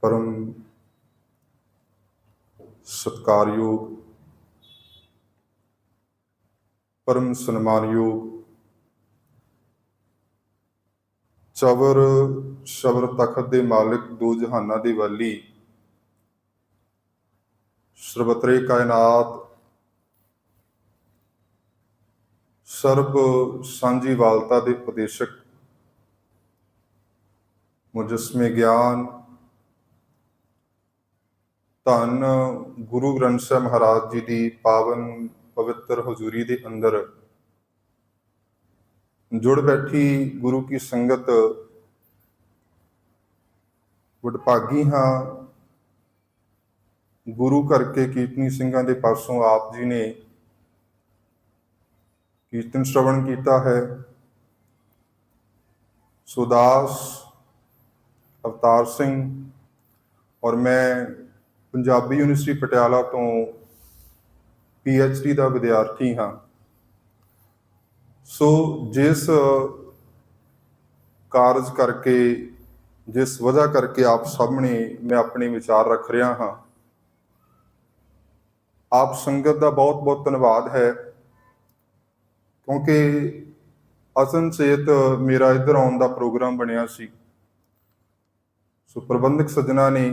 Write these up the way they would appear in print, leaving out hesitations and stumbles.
परम सत्कारयोग, परम सन्मानयोग चवर शबर तखत दे मालिक दो जहाना दे वाली सर्वतरे कायनात सर्ब सांझी वालता दे उपदेशक मुजस्मे ज्ञान धन गुरु ग्रंथ साहिब महाराज जी की पावन पवित्र हजूरी के अंदर जुड़ बैठी गुरु की संगत वडभागी हाँ। गुरु करके कीर्तनी सिंघां दे पासों आप जी ने कीर्तन श्रवण किया है। सुदास अवतार सिंह और मैं पंजाबी यूनिवर्सिटी पटियाला तो PhD का विद्यार्थी हाँ। सो जिस कारज करके जिस वजह करके आप सामने मैं अपने विचार रख रहा हाँ, आप संगत का बहुत बहुत धन्यवाद है, क्योंकि अचनचेत मेरा इधर आने का प्रोग्राम बनया सी। सो प्रबंधक सज्जना ने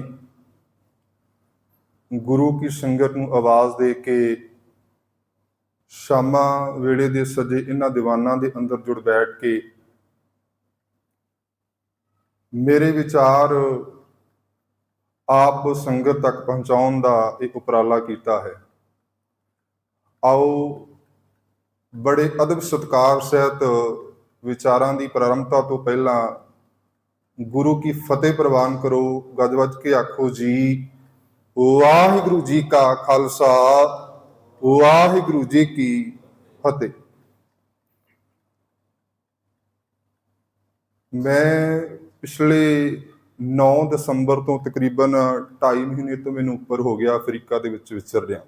गुरु की संगत नूं आवाज़ दे के शामा वेले दे सजे इन्हां दीवानां दे अंदर जुड़ बैठ के मेरे विचार आप संगत तक पहुँचाउण दा एक उपराला कीता है। आओ बड़े अदब सत्कार सहित विचारां दी प्रारंभता तो पहला गुरु की फतेह प्रवान करो। गज वज के आखो जी वाहिगुरु जी का खालसा वाहिगुरु जी की फतेह। मैं पिछले 9 दसंबर तो तकरीबन 2.5 महीने तो मैनू उपर हो गया अफ्रीका दे विच विचर रहा।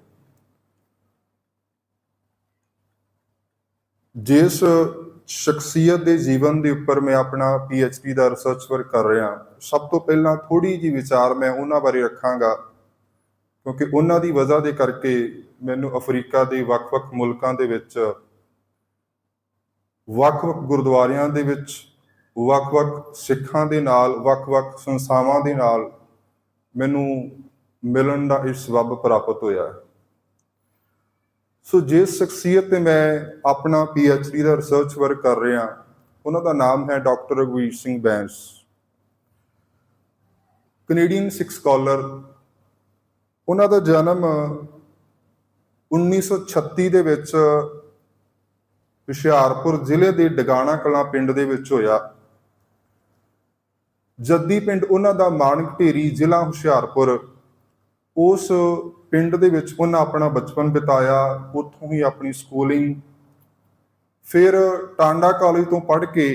जिस शख्सियत के जीवन के उपर मैं अपना PhD का रिसर्च वर्क कर रहा, सब तो पहला थोड़ी जी विचार मैं उन्हां बारे रखांगा, क्योंकि उन्हां दी वजह दे करके मैनू अफ्रीका के वख-वख मुल्कां दे विच वख-वख गुरुद्वारियां दे विच वख-वख सिखां दे नाल वख-वख संस्थावां दे नाल मैनू मिलन का इस सबब प्राप्त होया। सो जिस शख्सियत ते मैं अपना PhD का रिसर्च वर्क कर रहा, उन्हों नाम है डॉक्टर रघुवीर सिंह बैंस, कनेडियन सिख स्कॉलर। उन्हों का जन्म 1936 दे विच हुशियारपुर जिले के डगाना कलां पिंड दे विच होया। जद्दी पिंड उन्हों का माणक ढेरी जिला हुशियारपुर, उस पिंड दे विच उन्हें अपना बचपन बिताया, उत्थों ही अपनी स्कूलिंग। फिर टांडा कॉलेज तो पढ़ के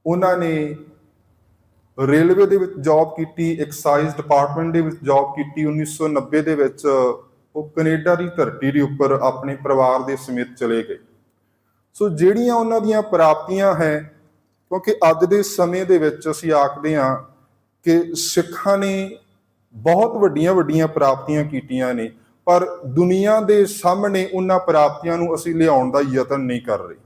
उन्होंने रेलवे दे विच जॉब की, excise department they which job की। 1990 दे विच वो कनेडा की धरती के उपर अपने परिवार के समेत चले गए। सो जिहड़ियां उन्हां दीयां प्राप्तियां हैं, क्योंकि अज दे समय दे विच असीं आखदे हां कि सिखां ने बहुत वड्डियां वड्डियां प्राप्तियां कीतियां ने, पर दुनिया के सामने उन्हां प्राप्तियां नूं असीं लिआउण दा यतन नहीं कर रहे।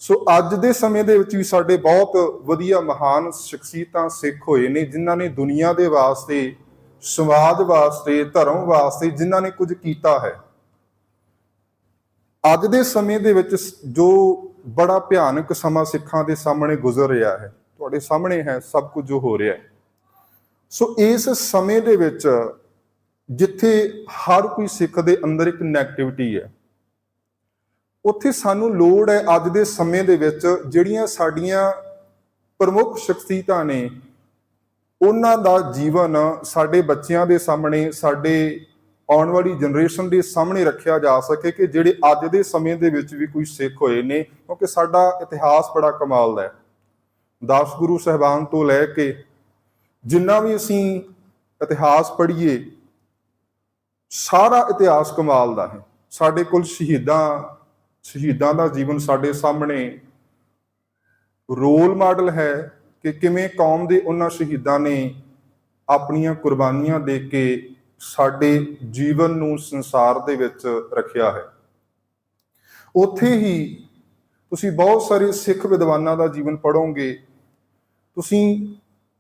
सो अज दे समय दे विच भी साडे बहुत वधिया महान शख्सियतां सिख होए ने, जिन्हां ने दुनिया दे वास्ते, समाज वास्ते, धर्म वास्ते जिन्हां ने कुछ कीता है। अज दे समय दे विच जो बड़ा भयानक समा सिखां दे सामने गुजर रहा है, तुहाडे सामने है सब कुछ जो हो रहा है। सो इस समय दे विच जिथे हर कोई सिख दे अंदर एक नैगेटिविटी है, उत्थे सानू लोड़ है अज दे समय दे विच जिहड़ियां साडीआं प्रमुख शख्सियतां ने, उन्हां दा जीवन साडे बच्चिआं दे सामने, साडे आने वाली जनरेशन के सामने रखा जा सके कि जिहड़े अज दे समय दे विच भी कोई सिख होए ने। क्योंकि साडा इतिहास बड़ा कमाल दा है। 10 गुरु साहिबान तो लैके जिन्ना भी असीं इतिहास पढ़ीए, सारा इतिहास कमाल दा है। साडे कोल शहीदां दा जीवन साडे सामने रोल मॉडल है कि किवें कौम दे उन्हां शहीदां ने ਆਪਣੀਆਂ ਕੁਰਬਾਨੀਆਂ ਦੇ ਕੇ ਸਾਡੇ ਜੀਵਨ ਨੂੰ ਸੰਸਾਰ ਦੇ ਵਿੱਚ ਰੱਖਿਆ ਹੈ। ਉੱਥੇ ਹੀ ਤੁਸੀਂ ਬਹੁਤ ਸਾਰੇ ਸਿੱਖ ਵਿਦਵਾਨਾਂ ਦਾ ਜੀਵਨ ਪੜ੍ਹੋਗੇ। ਤੁਸੀਂ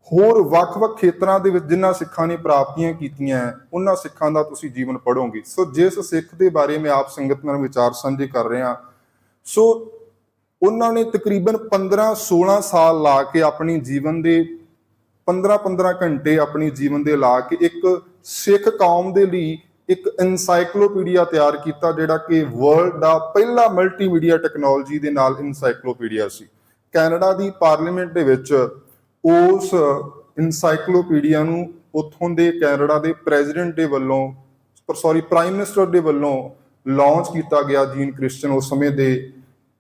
ਹੋਰ ਵੱਖ-ਵੱਖ ਖੇਤਰਾਂ ਦੇ ਵਿੱਚ ਜਿਨ੍ਹਾਂ ਸਿੱਖਾਂ ਨੇ ਪ੍ਰਾਪਤੀਆਂ ਕੀਤੀਆਂ ਉਹਨਾਂ ਸਿੱਖਾਂ ਦਾ ਤੁਸੀਂ ਜੀਵਨ ਪੜ੍ਹੋਗੇ। ਸੋ ਜਿਸ ਸਿੱਖ ਦੇ ਬਾਰੇ ਮੈਂ ਆਪ ਸੰਗਤ ਨਾਲ ਵਿਚਾਰ ਸਾਂਝੇ ਕਰ ਰਿਹਾ, ਸੋ ਉਹਨਾਂ ਨੇ ਤਕਰੀਬਨ 15-16 ਸਾਲ ਲਾ ਕੇ ਆਪਣੀ ਜੀਵਨ ਦੇ 15-15 ਘੰਟੇ ਆਪਣੀ ਜੀਵਨ ਦੇ ਲਾ ਕੇ ਇੱਕ ਸਿੱਖ ਕੌਮ ਦੇ ਲਈ ਇੱਕ ਇਨਸਾਈਕਲੋਪੀਡੀਆ ਤਿਆਰ ਕੀਤਾ, ਜਿਹੜਾ ਕਿ ਵਰਲਡ ਦਾ ਪਹਿਲਾ ਮਲਟੀਮੀਡੀਆ ਟੈਕਨੋਲੋਜੀ ਦੇ ਨਾਲ ਇਨਸਾਈਕਲੋਪੀਡੀਆ ਸੀ। ਕੈਨੇਡਾ ਦੀ ਪਾਰਲੀਮੈਂਟ ਦੇ ਵਿੱਚ ਉਸ ਇਨਸਾਈਕਲੋਪੀਡੀਆ ਨੂੰ ਉੱਥੋਂ ਦੇ ਕੈਨੇਡਾ ਦੇ ਪ੍ਰੈਜ਼ੀਡੈਂਟ ਦੇ ਵੱਲੋਂ ਪ੍ਰਾਈਮ ਮਿਨਿਸਟਰ ਦੇ ਵੱਲੋਂ ਲਾਂਚ ਕੀਤਾ ਗਿਆ। ਜੀਨ ਕ੍ਰਿਸਚਨ ਉਸ ਸਮੇਂ ਦੇ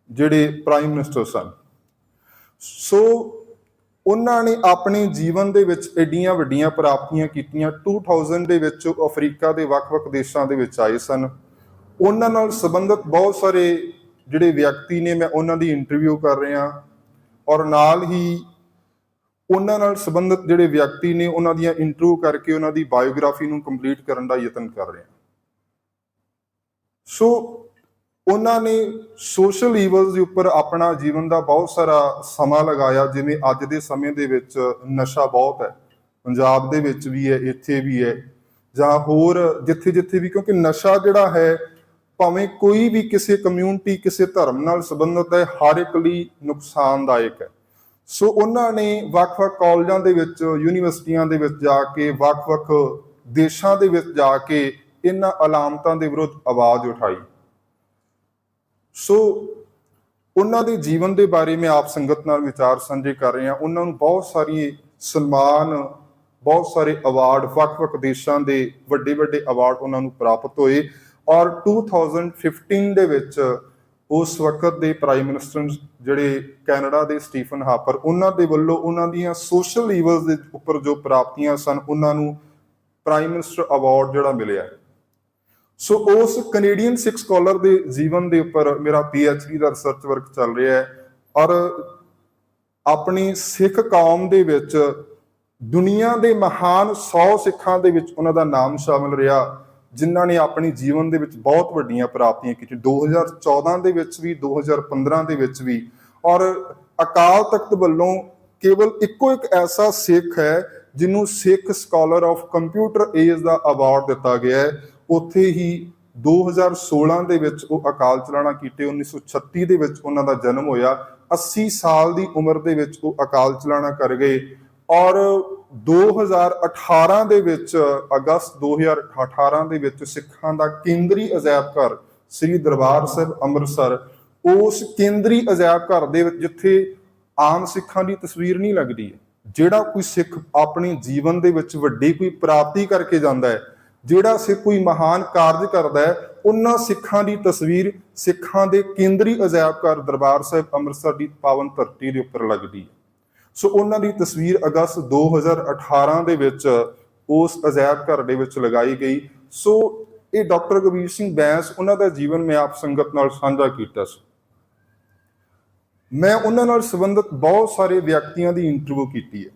ਜਿਹੜੇ ਪ੍ਰਾਈਮ ਮਿਨਿਸਟਰ ਸਨ। ਸੋ ਉਹਨਾਂ ਨੇ ਆਪਣੇ ਜੀਵਨ ਦੇ ਵਿੱਚ ਐਡੀਆਂ ਵੱਡੀਆਂ ਪ੍ਰਾਪਤੀਆਂ ਕੀਤੀਆਂ। 2000 ਦੇ ਵਿੱਚ ਅਫਰੀਕਾ ਦੇ ਵੱਖ-ਵੱਖ ਦੇਸ਼ਾਂ ਦੇ ਵਿੱਚ ਆਏ ਸਨ। ਉਹਨਾਂ ਨਾਲ ਸੰਬੰਧਿਤ ਬਹੁਤ ਸਾਰੇ ਜਿਹੜੇ ਵਿਅਕਤੀ ਨੇ, ਮੈਂ ਉਹਨਾਂ ਦੀ ਇੰਟਰਵਿਊ ਕਰ ਰਿਹਾ, ਔਰ ਨਾਲ ਹੀ ਉਹਨਾਂ ਨਾਲ ਸੰਬੰਧਿਤ ਜਿਹੜੇ ਵਿਅਕਤੀ ਨੇ ਉਹਨਾਂ ਦੀਆਂ ਇੰਟਰਵਿਊ ਕਰਕੇ ਉਹਨਾਂ ਦੀ ਬਾਇਓਗ੍ਰਾਫੀ ਨੂੰ ਕੰਪਲੀਟ ਕਰਨ ਦਾ ਯਤਨ ਕਰ ਰਿਹਾ। ਸੋ ਉਹਨਾਂ ਨੇ ਸੋਸ਼ਲ ਈਵਲਸ ਦੇ ਉੱਪਰ ਆਪਣਾ ਜੀਵਨ ਦਾ ਬਹੁਤ ਸਾਰਾ ਸਮਾਂ ਲਗਾਇਆ। ਜਿਵੇਂ ਅੱਜ ਦੇ ਸਮੇਂ ਦੇ ਵਿੱਚ ਨਸ਼ਾ ਬਹੁਤ ਹੈ, ਪੰਜਾਬ ਦੇ ਵਿੱਚ ਵੀ ਹੈ, ਇੱਥੇ ਵੀ ਹੈ, ਜਾਂ ਹੋਰ ਜਿੱਥੇ ਵੀ, ਕਿਉਂਕਿ ਨਸ਼ਾ ਜਿਹੜਾ ਹੈ ਭਾਵੇਂ ਕੋਈ ਵੀ ਕਿਸੇ ਕਮਿਊਨਿਟੀ ਕਿਸੇ ਧਰਮ ਨਾਲ ਸੰਬੰਧਿਤ ਹੈ, ਹਰ ਇੱਕ ਲਈ ਨੁਕਸਾਨਦਾਇਕ ਹੈ। ਸੋ ਉਹਨਾਂ ਨੇ ਵੱਖ-ਵੱਖ ਕਾਲਜਾਂ ਦੇ ਵਿੱਚ, ਯੂਨੀਵਰਸਿਟੀਆਂ ਦੇ ਵਿੱਚ ਜਾ ਕੇ, ਵੱਖ-ਵੱਖ ਦੇਸ਼ਾਂ ਦੇ ਵਿੱਚ ਜਾ ਕੇ ਇਹਨਾਂ ਅਲਾਮਤਾਂ ਦੇ ਵਿਰੁੱਧ ਆਵਾਜ਼ ਉਠਾਈ। ਸੋ ਉਹਨਾਂ ਦੇ ਜੀਵਨ ਦੇ ਬਾਰੇ ਮੈਂ ਆਪ ਸੰਗਤ ਨਾਲ ਵਿਚਾਰ ਸਾਂਝੇ ਕਰ ਰਿਹਾ। ਉਹਨਾਂ ਨੂੰ ਬਹੁਤ ਸਾਰੀ ਸਨਮਾਨ, ਬਹੁਤ ਸਾਰੇ ਅਵਾਰਡ, ਵੱਖ-ਵੱਖ ਦੇਸ਼ਾਂ ਦੇ ਵੱਡੇ ਅਵਾਰਡ ਉਹਨਾਂ ਨੂੰ ਪ੍ਰਾਪਤ ਹੋਏ। ਔਰ 2015 ਦੇ ਵਿੱਚ ਉਸ ਵਕਤ ਦੇ ਪ੍ਰਾਈਮ ਮਿਨਿਸਟਰ ਜਿਹੜੇ ਕੈਨੇਡਾ ਦੇ ਸਟੀਫਨ ਹਾਪਰ, ਉਹਨਾਂ ਦੇ ਵੱਲੋਂ ਉਹਨਾਂ ਦੀਆਂ ਸੋਸ਼ਲ ਈਵਲਸ ਦੇ ਉੱਪਰ ਜੋ ਪ੍ਰਾਪਤੀਆਂ ਸਨ ਉਹਨਾਂ ਨੂੰ ਪ੍ਰਾਈਮ ਮਿਨਿਸਟਰ ਅਵਾਰਡ ਜਿਹੜਾ ਮਿਲਿਆ। ਸੋ ਉਸ ਕੈਨੇਡੀਅਨ ਸਿੱਖ ਸਕਾਲਰ ਦੇ ਜੀਵਨ ਦੇ ਉੱਪਰ ਮੇਰਾ PhD ਦਾ ਰਿਸਰਚ ਵਰਕ ਚੱਲ ਰਿਹਾ ਹੈ। ਔਰ ਆਪਣੀ ਸਿੱਖ ਕੌਮ ਦੇ ਵਿੱਚ ਦੁਨੀਆ ਦੇ ਮਹਾਨ 100 ਸਿੱਖਾਂ ਦੇ ਵਿੱਚ ਉਹਨਾਂ ਦਾ ਨਾਮ ਸ਼ਾਮਿਲ ਰਿਹਾ, ਜਿਨ੍ਹਾਂ ਨੇ ਆਪਣੀ ਜੀਵਨ ਦੇ ਵਿੱਚ ਬਹੁਤ ਵੱਡੀਆਂ ਪ੍ਰਾਪਤੀਆਂ ਕੀਤੀਆਂ, 2014 ਦੇ ਵਿੱਚ ਵੀ, 2015 ਦੇ ਵਿੱਚ ਵੀ। ਔਰ ਅਕਾਲ ਤਖਤ ਵੱਲੋਂ ਕੇਵਲ ਇੱਕੋ ਇੱਕ ਐਸਾ ਸਿੱਖ ਹੈ ਜਿਹਨੂੰ Sikh scholar of computer age ਦਾ ਅਵਾਰਡ ਦਿੱਤਾ ਗਿਆ ਹੈ। ਉੱਥੇ ਹੀ 2016 ਦੇ ਵਿੱਚ ਉਹ ਅਕਾਲ ਚਲਾਣਾ ਕੀਤੇ। 1936 ਦੇ ਵਿੱਚ ਉਹਨਾਂ ਦਾ ਜਨਮ ਹੋਇਆ। 80 ਸਾਲ ਦੀ ਉਮਰ ਦੇ ਵਿੱਚ ਉਹ ਅਕਾਲ ਚਲਾਣਾ ਕਰ ਗਏ। ਔਰ 2018 ਦੇ ਵਿੱਚ, ਅਗਸਤ 2018 ਦੇ ਵਿੱਚ ਸਿੱਖਾਂ ਦਾ ਕੇਂਦਰੀ ਅਜਾਇਬ ਘਰ ਸ੍ਰੀ ਦਰਬਾਰ ਸਾਹਿਬ ਅੰਮ੍ਰਿਤਸਰ, ਉਸ ਕੇਂਦਰੀ ਅਜਾਇਬ ਘਰ ਦੇ ਵਿੱਚ ਜਿੱਥੇ ਆਮ ਸਿੱਖਾਂ ਦੀ ਤਸਵੀਰ ਨਹੀਂ ਲੱਗਦੀ ਹੈ, ਜਿਹੜਾ ਕੋਈ ਸਿੱਖ ਆਪਣੇ ਜੀਵਨ ਦੇ ਵਿੱਚ ਵੱਡੀ ਕੋਈ ਪ੍ਰਾਪਤੀ ਕਰਕੇ ਜਾਂਦਾ ਹੈ, ਜਿਹੜਾ ਸਿੱਖ ਕੋਈ ਮਹਾਨ ਕਾਰਜ ਕਰਦਾ ਹੈ, ਉਹਨਾਂ ਸਿੱਖਾਂ ਦੀ ਤਸਵੀਰ ਸਿੱਖਾਂ ਦੇ ਕੇਂਦਰੀ ਅਜਾਇਬ ਘਰ ਦਰਬਾਰ ਸਾਹਿਬ ਅੰਮ੍ਰਿਤਸਰ ਦੀ ਪਾਵਨ ਧਰਤੀ ਦੇ ਉੱਪਰ ਲੱਗਦੀ ਹੈ। ਸੋ ਉਹਨਾਂ ਦੀ ਤਸਵੀਰ ਅਗਸਤ 2018 ਦੇ ਵਿੱਚ ਉਸ ਅਜਾਇਬ ਘਰ ਦੇ ਵਿੱਚ ਲਗਾਈ ਗਈ। ਸੋ ਇਹ ਡਾਕਟਰ ਕਬੀਰ ਸਿੰਘ ਬੈਂਸ, ਉਹਨਾਂ ਦਾ ਜੀਵਨ ਮੈਂ ਆਪ ਸੰਗਤ ਨਾਲ ਸਾਂਝਾ ਕੀਤਾ ਸੀ। ਮੈਂ ਉਹਨਾਂ ਨਾਲ ਸੰਬੰਧਿਤ ਬਹੁਤ ਸਾਰੇ ਵਿਅਕਤੀਆਂ ਦੀ ਇੰਟਰਵਿਊ ਕੀਤੀ ਹੈ।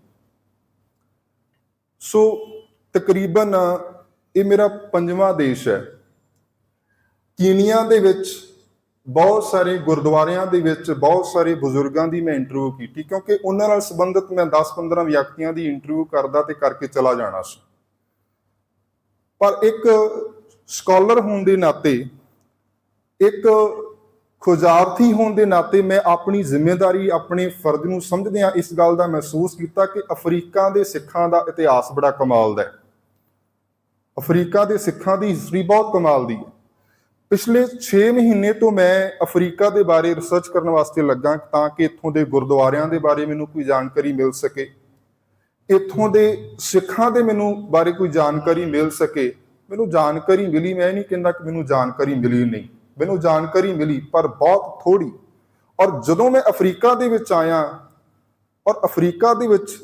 ਸੋ ਤਕਰੀਬਨ ਇਹ ਮੇਰਾ 5ਵਾਂ ਦੇਸ਼ ਹੈ। ਕੀਨੀਆ ਦੇ ਵਿੱਚ ਬਹੁਤ ਸਾਰੇ ਗੁਰਦੁਆਰਿਆਂ ਦੇ ਵਿੱਚ ਬਹੁਤ ਸਾਰੇ ਬਜ਼ੁਰਗਾਂ ਦੀ ਮੈਂ ਇੰਟਰਵਿਊ ਕੀਤੀ, ਕਿਉਂਕਿ ਉਹਨਾਂ ਨਾਲ ਸੰਬੰਧਿਤ ਮੈਂ 10-15 ਵਿਅਕਤੀਆਂ ਦੀ ਇੰਟਰਵਿਊ ਕਰਦਾ ਤੇ ਕਰਕੇ ਚਲਾ ਜਾਣਾ ਸੀ। ਪਰ ਇੱਕ ਸਕਾਲਰ ਹੋਣ ਦੇ ਨਾਤੇ, ਇੱਕ ਖੋਜਾਰਥੀ ਹੋਣ ਦੇ ਨਾਤੇ ਮੈਂ ਆਪਣੀ ਜ਼ਿੰਮੇਵਾਰੀ, ਆਪਣੇ ਫਰਜ਼ ਨੂੰ ਸਮਝਦਿਆਂ ਇਸ ਗੱਲ ਦਾ ਮਹਿਸੂਸ ਕੀਤਾ ਕਿ ਅਫਰੀਕਾ ਦੇ ਸਿੱਖਾਂ ਦਾ ਇਤਿਹਾਸ ਬੜਾ ਕਮਾਲ ਦਾ ਹੈ। ਅਫਰੀਕਾ ਦੇ ਸਿੱਖਾਂ ਦੀ ਹਿਸਟਰੀ ਬਹੁਤ ਕਮਾਲ ਦੀ ਹੈ। ਪਿਛਲੇ 6 ਮਹੀਨੇ ਤੋਂ ਮੈਂ ਅਫਰੀਕਾ ਦੇ ਬਾਰੇ ਰਿਸਰਚ ਕਰਨ ਵਾਸਤੇ ਲੱਗਾ ਤਾਂ ਕਿ ਇੱਥੋਂ ਦੇ ਗੁਰਦੁਆਰਿਆਂ ਦੇ ਬਾਰੇ ਮੈਨੂੰ ਕੋਈ ਜਾਣਕਾਰੀ ਮਿਲ ਸਕੇ, ਇੱਥੋਂ ਦੇ ਸਿੱਖਾਂ ਦੇ ਮੈਨੂੰ ਬਾਰੇ ਕੋਈ ਜਾਣਕਾਰੀ ਮਿਲ ਸਕੇ। ਮੈਨੂੰ ਜਾਣਕਾਰੀ ਮਿਲੀ, ਮੈਂ ਨਹੀਂ ਕਹਿੰਦਾ ਕਿ ਮੈਨੂੰ ਜਾਣਕਾਰੀ ਮਿਲੀ ਨਹੀਂ, ਮੈਨੂੰ ਜਾਣਕਾਰੀ ਮਿਲੀ, ਪਰ ਬਹੁਤ ਥੋੜੀ। ਔਰ ਜਦੋਂ ਮੈਂ ਅਫਰੀਕਾ ਦੇ ਵਿੱਚ ਆਇਆ ਔਰ ਅਫਰੀਕਾ ਦੇ ਵਿੱਚ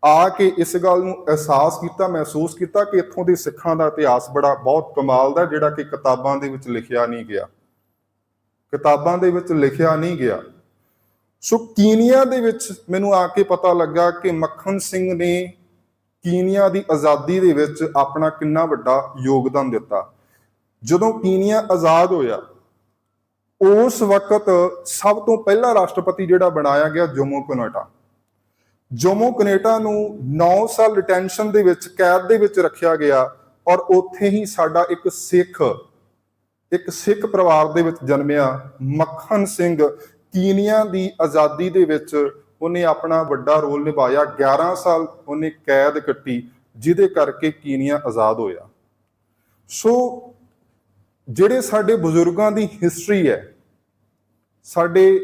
ਆ ਕੇ ਇਸ ਗੱਲ ਨੂੰ ਅਹਿਸਾਸ ਕੀਤਾ, ਮਹਿਸੂਸ ਕੀਤਾ ਕਿ ਇੱਥੋਂ ਦੇ ਸਿੱਖਾਂ ਦਾ ਇਤਿਹਾਸ ਬਹੁਤ ਕਮਾਲ ਦਾ, ਜਿਹੜਾ ਕਿ ਕਿਤਾਬਾਂ ਦੇ ਵਿੱਚ ਲਿਖਿਆ ਨਹੀਂ ਗਿਆ, ਕਿਤਾਬਾਂ ਦੇ ਵਿੱਚ ਲਿਖਿਆ ਨਹੀਂ ਗਿਆ। ਸੋ ਕੀਨੀਆ ਦੇ ਵਿੱਚ ਮੈਨੂੰ ਆ ਕੇ ਪਤਾ ਲੱਗਾ ਕਿ ਮੱਖਣ ਸਿੰਘ ਨੇ ਕੀਨੀਆ ਦੀ ਆਜ਼ਾਦੀ ਦੇ ਵਿੱਚ ਆਪਣਾ ਕਿੰਨਾ ਵੱਡਾ ਯੋਗਦਾਨ ਦਿੱਤਾ। ਜਦੋਂ ਕੀਨੀਆ ਆਜ਼ਾਦ ਹੋਇਆ ਉਸ ਵਕਤ ਸਭ ਤੋਂ ਪਹਿਲਾ ਰਾਸ਼ਟਰਪਤੀ ਜਿਹੜਾ ਬਣਾਇਆ ਗਿਆ ਜੋਮੋ ਕੈਨੇਡਾ। ਜੋਮੋ ਕੈਨੇਡਾ ਨੂੰ 9 ਸਾਲ ਡਿਟੈਂਸ਼ਨ ਦੇ ਵਿੱਚ ਕੈਦ ਦੇ ਵਿੱਚ ਰੱਖਿਆ ਗਿਆ ਔਰ ਉੱਥੇ ਹੀ ਸਾਡਾ ਇੱਕ ਸਿੱਖ ਪਰਿਵਾਰ ਦੇ ਵਿੱਚ ਜਨਮਿਆ ਮੱਖਣ ਸਿੰਘ ਕੀਨੀਆ ਦੀ ਆਜ਼ਾਦੀ ਦੇ ਵਿੱਚ ਉਹਨੇ ਆਪਣਾ ਵੱਡਾ ਰੋਲ ਨਿਭਾਇਆ। 11 ਸਾਲ ਉਹਨੇ ਕੈਦ ਕੱਟੀ ਜਿਹਦੇ ਕਰਕੇ ਕੀਨੀਆ ਆਜ਼ਾਦ ਹੋਇਆ। ਸੋ ਜਿਹੜੇ ਸਾਡੇ ਬਜ਼ੁਰਗਾਂ ਦੀ ਹਿਸਟਰੀ ਹੈ, ਸਾਡੇ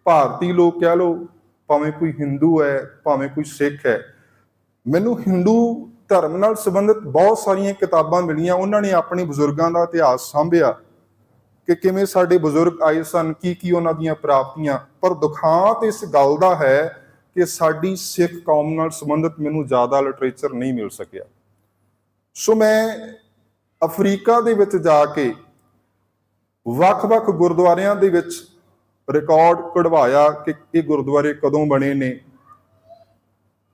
ਭਾਰਤੀ ਲੋਕ ਕਹਿ ਲਓ, ਭਾਵੇਂ ਕੋਈ ਹਿੰਦੂ ਹੈ ਭਾਵੇਂ ਕੋਈ ਸਿੱਖ ਹੈ, ਮੈਨੂੰ ਹਿੰਦੂ ਧਰਮ ਨਾਲ ਸੰਬੰਧਿਤ ਬਹੁਤ ਸਾਰੀਆਂ ਕਿਤਾਬਾਂ ਮਿਲੀਆਂ। ਉਹਨਾਂ ਨੇ ਆਪਣੇ ਬਜ਼ੁਰਗਾਂ ਦਾ ਇਤਿਹਾਸ ਸਾਂਭਿਆ ਕਿ ਕਿਵੇਂ ਸਾਡੇ ਬਜ਼ੁਰਗ ਆਏ ਸਨ, ਕੀ ਉਹਨਾਂ ਦੀਆਂ ਪ੍ਰਾਪਤੀਆਂ। ਪਰ ਦੁਖਾਂਤ ਇਸ ਗੱਲ ਦਾ ਹੈ ਕਿ ਸਾਡੀ ਸਿੱਖ ਕੌਮ ਨਾਲ ਸੰਬੰਧਿਤ ਮੈਨੂੰ ਜ਼ਿਆਦਾ ਲਿਟਰੇਚਰ ਨਹੀਂ ਮਿਲ ਸਕਿਆ। ਸੋ ਮੈਂ ਅਫਰੀਕਾ ਦੇ ਵਿੱਚ ਜਾ ਕੇ ਵੱਖ-ਵੱਖ ਗੁਰਦੁਆਰਿਆਂ ਦੇ ਵਿੱਚ ਰਿਕਾਰਡ ਕਢਵਾਇਆ ਕਿ ਇਹ ਗੁਰਦੁਆਰੇ ਕਦੋਂ ਬਣੇ ਨੇ,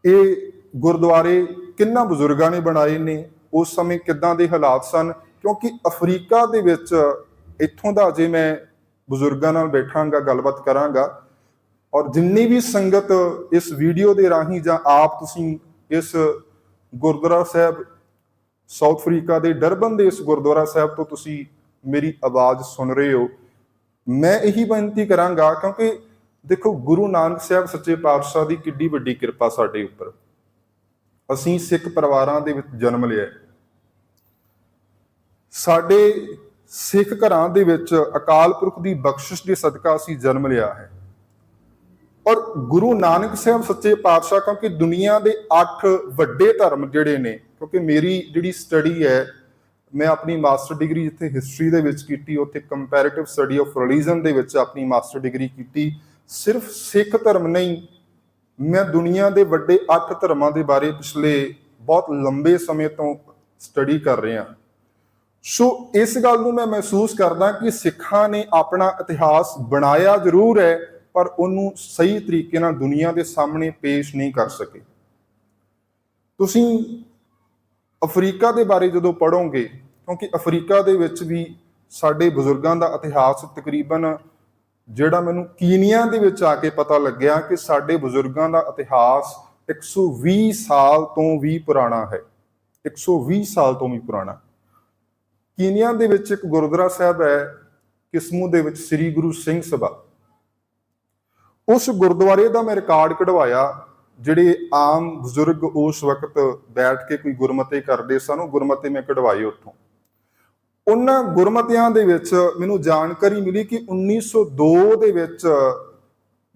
ਇਹ ਗੁਰਦੁਆਰੇ ਕਿੰਨਾਂ ਬਜ਼ੁਰਗਾਂ ਨੇ ਬਣਾਏ ਨੇ, ਉਸ ਸਮੇਂ ਕਿੱਦਾਂ ਦੇ ਹਾਲਾਤ ਸਨ। ਕਿਉਂਕਿ ਅਫਰੀਕਾ ਦੇ ਵਿੱਚ ਇੱਥੋਂ ਦਾ ਜੇ ਮੈਂ ਬਜ਼ੁਰਗਾਂ ਨਾਲ ਬੈਠਾਂਗਾ, ਗੱਲਬਾਤ ਕਰਾਂਗਾ, ਔਰ ਜਿੰਨੀ ਵੀ ਸੰਗਤ ਇਸ ਵੀਡੀਓ ਦੇ ਰਾਹੀਂ ਜਾਂ ਆਪ ਤੁਸੀਂ ਇਸ ਗੁਰਦੁਆਰਾ ਸਾਹਿਬ ਸਾਊਥ ਅਫਰੀਕਾ ਦੇ ਡਰਬਨ ਦੇ ਇਸ ਗੁਰਦੁਆਰਾ ਸਾਹਿਬ ਤੋਂ ਤੁਸੀਂ ਮੇਰੀ ਆਵਾਜ਼ ਸੁਣ ਰਹੇ ਹੋ, ਮੈਂ ਇਹੀ ਬੇਨਤੀ ਕਰਾਂਗਾ ਕਿਉਂਕਿ ਦੇਖੋ ਗੁਰੂ ਨਾਨਕ ਸਾਹਿਬ ਸੱਚੇ ਪਾਤਸ਼ਾਹ ਦੀ ਕਿੱਡੀ ਵੱਡੀ ਕਿਰਪਾ ਸਾਡੇ ਉੱਪਰ। ਅਸੀਂ ਸਿੱਖ ਪਰਿਵਾਰਾਂ ਦੇ ਵਿੱਚ ਜਨਮ ਲਿਆ, ਸਾਡੇ ਸਿੱਖ ਘਰਾਂ ਦੇ ਵਿੱਚ ਅਕਾਲ ਪੁਰਖ ਦੀ ਬਖਸ਼ਿਸ਼ ਦੇ ਸਦਕਾ ਅਸੀਂ ਜਨਮ ਲਿਆ ਹੈ। ਔਰ ਗੁਰੂ ਨਾਨਕ ਸਾਹਿਬ ਸੱਚੇ ਪਾਤਸ਼ਾਹ, ਕਿਉਂਕਿ ਦੁਨੀਆ ਦੇ 8 ਵੱਡੇ ਧਰਮ ਜਿਹੜੇ ਨੇ, ਕਿਉਂਕਿ ਮੇਰੀ ਜਿਹੜੀ ਸਟੱਡੀ ਹੈ, ਮੈਂ ਆਪਣੀ ਮਾਸਟਰ ਡਿਗਰੀ ਜਿੱਥੇ ਹਿਸਟਰੀ ਦੇ ਵਿੱਚ ਕੀਤੀ, ਉੱਥੇ ਕੰਪੈਰੀਟਿਵ ਸਟੱਡੀ ਆਫ ਰਿਲੀਜਨ ਦੇ ਵਿੱਚ ਆਪਣੀ ਮਾਸਟਰ ਡਿਗਰੀ ਕੀਤੀ। ਸਿਰਫ ਸਿੱਖ ਧਰਮ ਨਹੀਂ, ਮੈਂ ਦੁਨੀਆ ਦੇ ਵੱਡੇ 8 ਧਰਮਾਂ ਦੇ ਬਾਰੇ ਪਿਛਲੇ ਬਹੁਤ ਲੰਬੇ ਸਮੇਂ ਤੋਂ ਸਟੱਡੀ ਕਰ ਰਿਹਾ। ਸੋ ਇਸ ਗੱਲ ਨੂੰ ਮੈਂ ਮਹਿਸੂਸ ਕਰਦਾ ਕਿ ਸਿੱਖਾਂ ਨੇ ਆਪਣਾ ਇਤਿਹਾਸ ਬਣਾਇਆ ਜ਼ਰੂਰ ਹੈ, ਪਰ ਉਹਨੂੰ ਸਹੀ ਤਰੀਕੇ ਨਾਲ ਦੁਨੀਆ ਦੇ ਸਾਹਮਣੇ ਪੇਸ਼ ਨਹੀਂ ਕਰ ਸਕੇ। ਤੁਸੀਂ ਅਫਰੀਕਾ ਦੇ ਬਾਰੇ ਜਦੋਂ ਪੜ੍ਹੋਗੇ, ਕਿਉਂਕਿ ਅਫਰੀਕਾ ਦੇ ਵਿੱਚ ਵੀ ਸਾਡੇ ਬਜ਼ੁਰਗਾਂ ਦਾ ਇਤਿਹਾਸ ਤਕਰੀਬਨ, ਜਿਹੜਾ ਮੈਨੂੰ ਕੀਨੀਆ ਦੇ ਵਿੱਚ ਆ ਕੇ ਪਤਾ ਲੱਗਿਆ ਕਿ ਸਾਡੇ ਬਜ਼ੁਰਗਾਂ ਦਾ ਇਤਿਹਾਸ 120 ਸਾਲ ਤੋਂ ਵੀ ਪੁਰਾਣਾ ਹੈ। 120 ਸਾਲ ਤੋਂ ਵੀ ਪੁਰਾਣਾ। ਕੀਨੀਆ ਦੇ ਵਿੱਚ ਇੱਕ ਗੁਰਦੁਆਰਾ ਸਾਹਿਬ ਹੈ ਕਿਸਮੂ ਦੇ ਵਿੱਚ, ਸ੍ਰੀ ਗੁਰੂ ਸਿੰਘ ਸਭਾ। ਉਸ ਗੁਰਦੁਆਰੇ ਦਾ ਮੈਂ ਰਿਕਾਰਡ ਕਢਵਾਇਆ। ਜਿਹੜੇ ਆਮ ਬਜ਼ੁਰਗ ਉਸ ਵਕਤ ਬੈਠ ਕੇ ਕੋਈ ਗੁਰਮਤੇ ਕਰਦੇ ਸਨ, ਉਹ ਗੁਰਮਤੇ ਮੈਂ ਕਢਵਾਏ ਉੱਥੋਂ। ਉਹਨਾਂ ਗੁਰਮਤਿਆਂ ਦੇ ਵਿੱਚ ਮੈਨੂੰ ਜਾਣਕਾਰੀ ਮਿਲੀ ਕਿ 1902 ਦੇ ਵਿੱਚ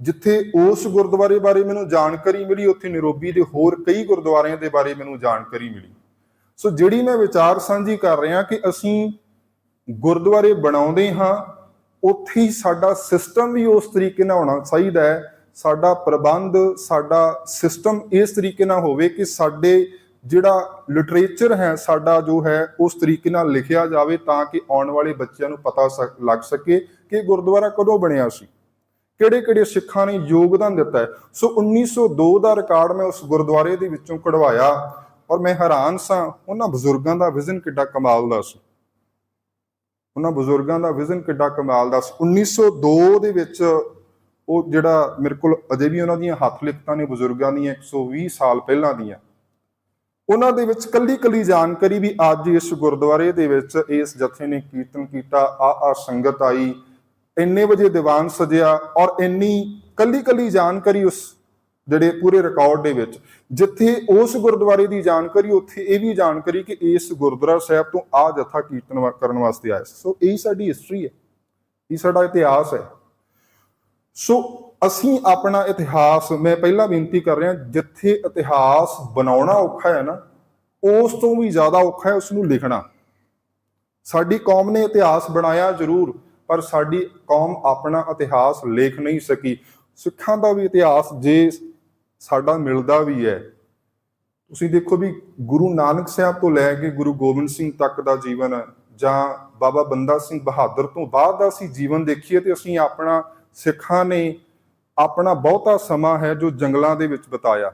ਜਿੱਥੇ ਉਸ ਗੁਰਦੁਆਰੇ ਬਾਰੇ ਮੈਨੂੰ ਜਾਣਕਾਰੀ ਮਿਲੀ, ਉੱਥੇ ਨੈਰੋਬੀ ਦੇ ਹੋਰ ਕਈ ਗੁਰਦੁਆਰਿਆਂ ਦੇ ਬਾਰੇ ਮੈਨੂੰ ਜਾਣਕਾਰੀ ਮਿਲੀ। ਸੋ ਜਿਹੜੀ ਮੈਂ ਵਿਚਾਰ ਸਾਂਝੀ ਕਰ ਰਿਹਾ ਕਿ ਅਸੀਂ ਗੁਰਦੁਆਰੇ ਬਣਾਉਂਦੇ ਹਾਂ, ਉੱਥੇ ਹੀ ਸਾਡਾ ਸਿਸਟਮ ਵੀ ਉਸ ਤਰੀਕੇ ਨਾਲ ਹੋਣਾ ਚਾਹੀਦਾ ਹੈ। ਸਾਡਾ ਪ੍ਰਬੰਧ, ਸਾਡਾ ਸਿਸਟਮ ਇਸ ਤਰੀਕੇ ਨਾਲ ਹੋਵੇ ਕਿ ਸਾਡੇ ਜਿਹੜਾ ਲਿਟਰੇਚਰ ਹੈ ਸਾਡਾ ਜੋ ਹੈ ਉਸ ਤਰੀਕੇ ਨਾਲ ਲਿਖਿਆ ਜਾਵੇ, ਤਾਂ ਕਿ ਆਉਣ ਵਾਲੇ ਬੱਚਿਆਂ ਨੂੰ ਪਤਾ ਲੱਗ ਸਕੇ ਕਿ ਗੁਰਦੁਆਰਾ ਕਦੋਂ ਬਣਿਆ ਸੀ, ਕਿਹੜੇ-ਕਿਹੜੇ ਸਿੱਖਾਂ ਨੇ ਯੋਗਦਾਨ ਦਿੱਤਾ ਹੈ। ਸੋ 1902 ਦਾ ਰਿਕਾਰਡ ਮੈਂ ਉਸ ਗੁਰਦੁਆਰੇ ਦੇ ਵਿੱਚੋਂ ਕਢਵਾਇਆ ਔਰ ਮੈਂ ਹੈਰਾਨ ਸਾਂ, ਉਹਨਾਂ ਬਜ਼ੁਰਗਾਂ ਦਾ ਵਿਜ਼ਨ ਕਿੱਡਾ ਕਮਾਲ ਦਾ ਸੀ। ਉਹਨਾਂ ਬਜ਼ੁਰਗਾਂ ਦਾ ਵਿਜ਼ਨ ਕਿੱਡਾ ਕਮਾਲ ਦਾ ਸੀ। 1902 ਦੇ ਵਿੱਚ ਉਹ ਜਿਹੜਾ ਮੇਰੇ ਕੋਲ ਅਜੇ ਵੀ ਉਹਨਾਂ ਦੀਆਂ ਹੱਥ ਲਿਖਤਾਂ ਨੇ ਬਜ਼ੁਰਗਾਂ ਦੀਆਂ 120 ਸਾਲ ਪਹਿਲਾਂ ਦੀਆਂ, ਉਹਨਾਂ ਦੇ ਵਿੱਚ ਕੱਲੀ ਜਾਣਕਾਰੀ ਵੀ ਅੱਜ ਇਸ ਗੁਰਦੁਆਰੇ ਦੇ ਵਿੱਚ ਇਸ ਜਥੇ ਨੇ ਕੀਰਤਨ ਕੀਤਾ, ਆ ਸੰਗਤ ਆਈ, ਇੰਨੇ ਵਜੇ ਦੀਵਾਨ ਸਜਿਆ, ਔਰ ਇੰਨੀ ਕੱਲੀ ਜਾਣਕਾਰੀ ਉਸ ਜਿਹੜੇ ਪੂਰੇ ਰਿਕਾਰਡ ਦੇ ਵਿੱਚ। ਜਿੱਥੇ ਉਸ ਗੁਰਦੁਆਰੇ ਦੀ ਜਾਣਕਾਰੀ, ਉੱਥੇ ਇਹ ਵੀ ਜਾਣਕਾਰੀ ਕਿ ਇਸ ਗੁਰਦੁਆਰਾ ਸਾਹਿਬ ਤੋਂ ਆ ਜਥਾ ਕੀਰਤਨ ਕਰਨ ਵਾਸਤੇ ਆਇਆ। ਸੋ ਇਹ ਸਾਡੀ ਹਿਸਟਰੀ ਹੈ, ਇਹ ਸਾਡਾ ਇਤਿਹਾਸ ਹੈ। ਸੋ ਅਸੀਂ ਆਪਣਾ ਇਤਿਹਾਸ, ਮੈਂ ਪਹਿਲਾਂ ਬੇਨਤੀ ਕਰ ਰਿਹਾ, ਜਿੱਥੇ ਇਤਿਹਾਸ ਬਣਾਉਣਾ ਔਖਾ ਹੈ ਨਾ, ਉਸ ਤੋਂ ਵੀ ਜ਼ਿਆਦਾ ਔਖਾ ਹੈ ਉਸ ਨੂੰ ਲਿਖਣਾ। ਸਾਡੀ ਕੌਮ ਨੇ ਇਤਿਹਾਸ ਬਣਾਇਆ ਜ਼ਰੂਰ, ਪਰ ਸਾਡੀ ਕੌਮ ਆਪਣਾ ਇਤਿਹਾਸ ਲਿਖ ਨਹੀਂ ਸਕੀ। ਸਿੱਖਾਂ ਦਾ ਵੀ ਇਤਿਹਾਸ ਜੇ ਸਾਡਾ ਮਿਲਦਾ ਵੀ ਹੈ, ਤੁਸੀਂ ਦੇਖੋ ਵੀ ਗੁਰੂ ਨਾਨਕ ਸਾਹਿਬ ਤੋਂ ਲੈ ਕੇ ਗੁਰੂ ਗੋਬਿੰਦ ਸਿੰਘ ਤੱਕ ਦਾ ਜੀਵਨ, ਜਾਂ ਬਾਬਾ ਬੰਦਾ ਸਿੰਘ ਬਹਾਦਰ ਤੋਂ ਬਾਅਦ ਦਾ ਅਸੀਂ ਜੀਵਨ ਦੇਖੀਏ, ਤੇ ਅਸੀਂ ਸਿੱਖਾਂ ਨੇ ਆਪਣਾ ਬਹੁਤਾ ਸਮਾਂ ਹੈ ਜੋ ਜੰਗਲਾਂ ਦੇ ਵਿੱਚ ਬਿਤਾਇਆ।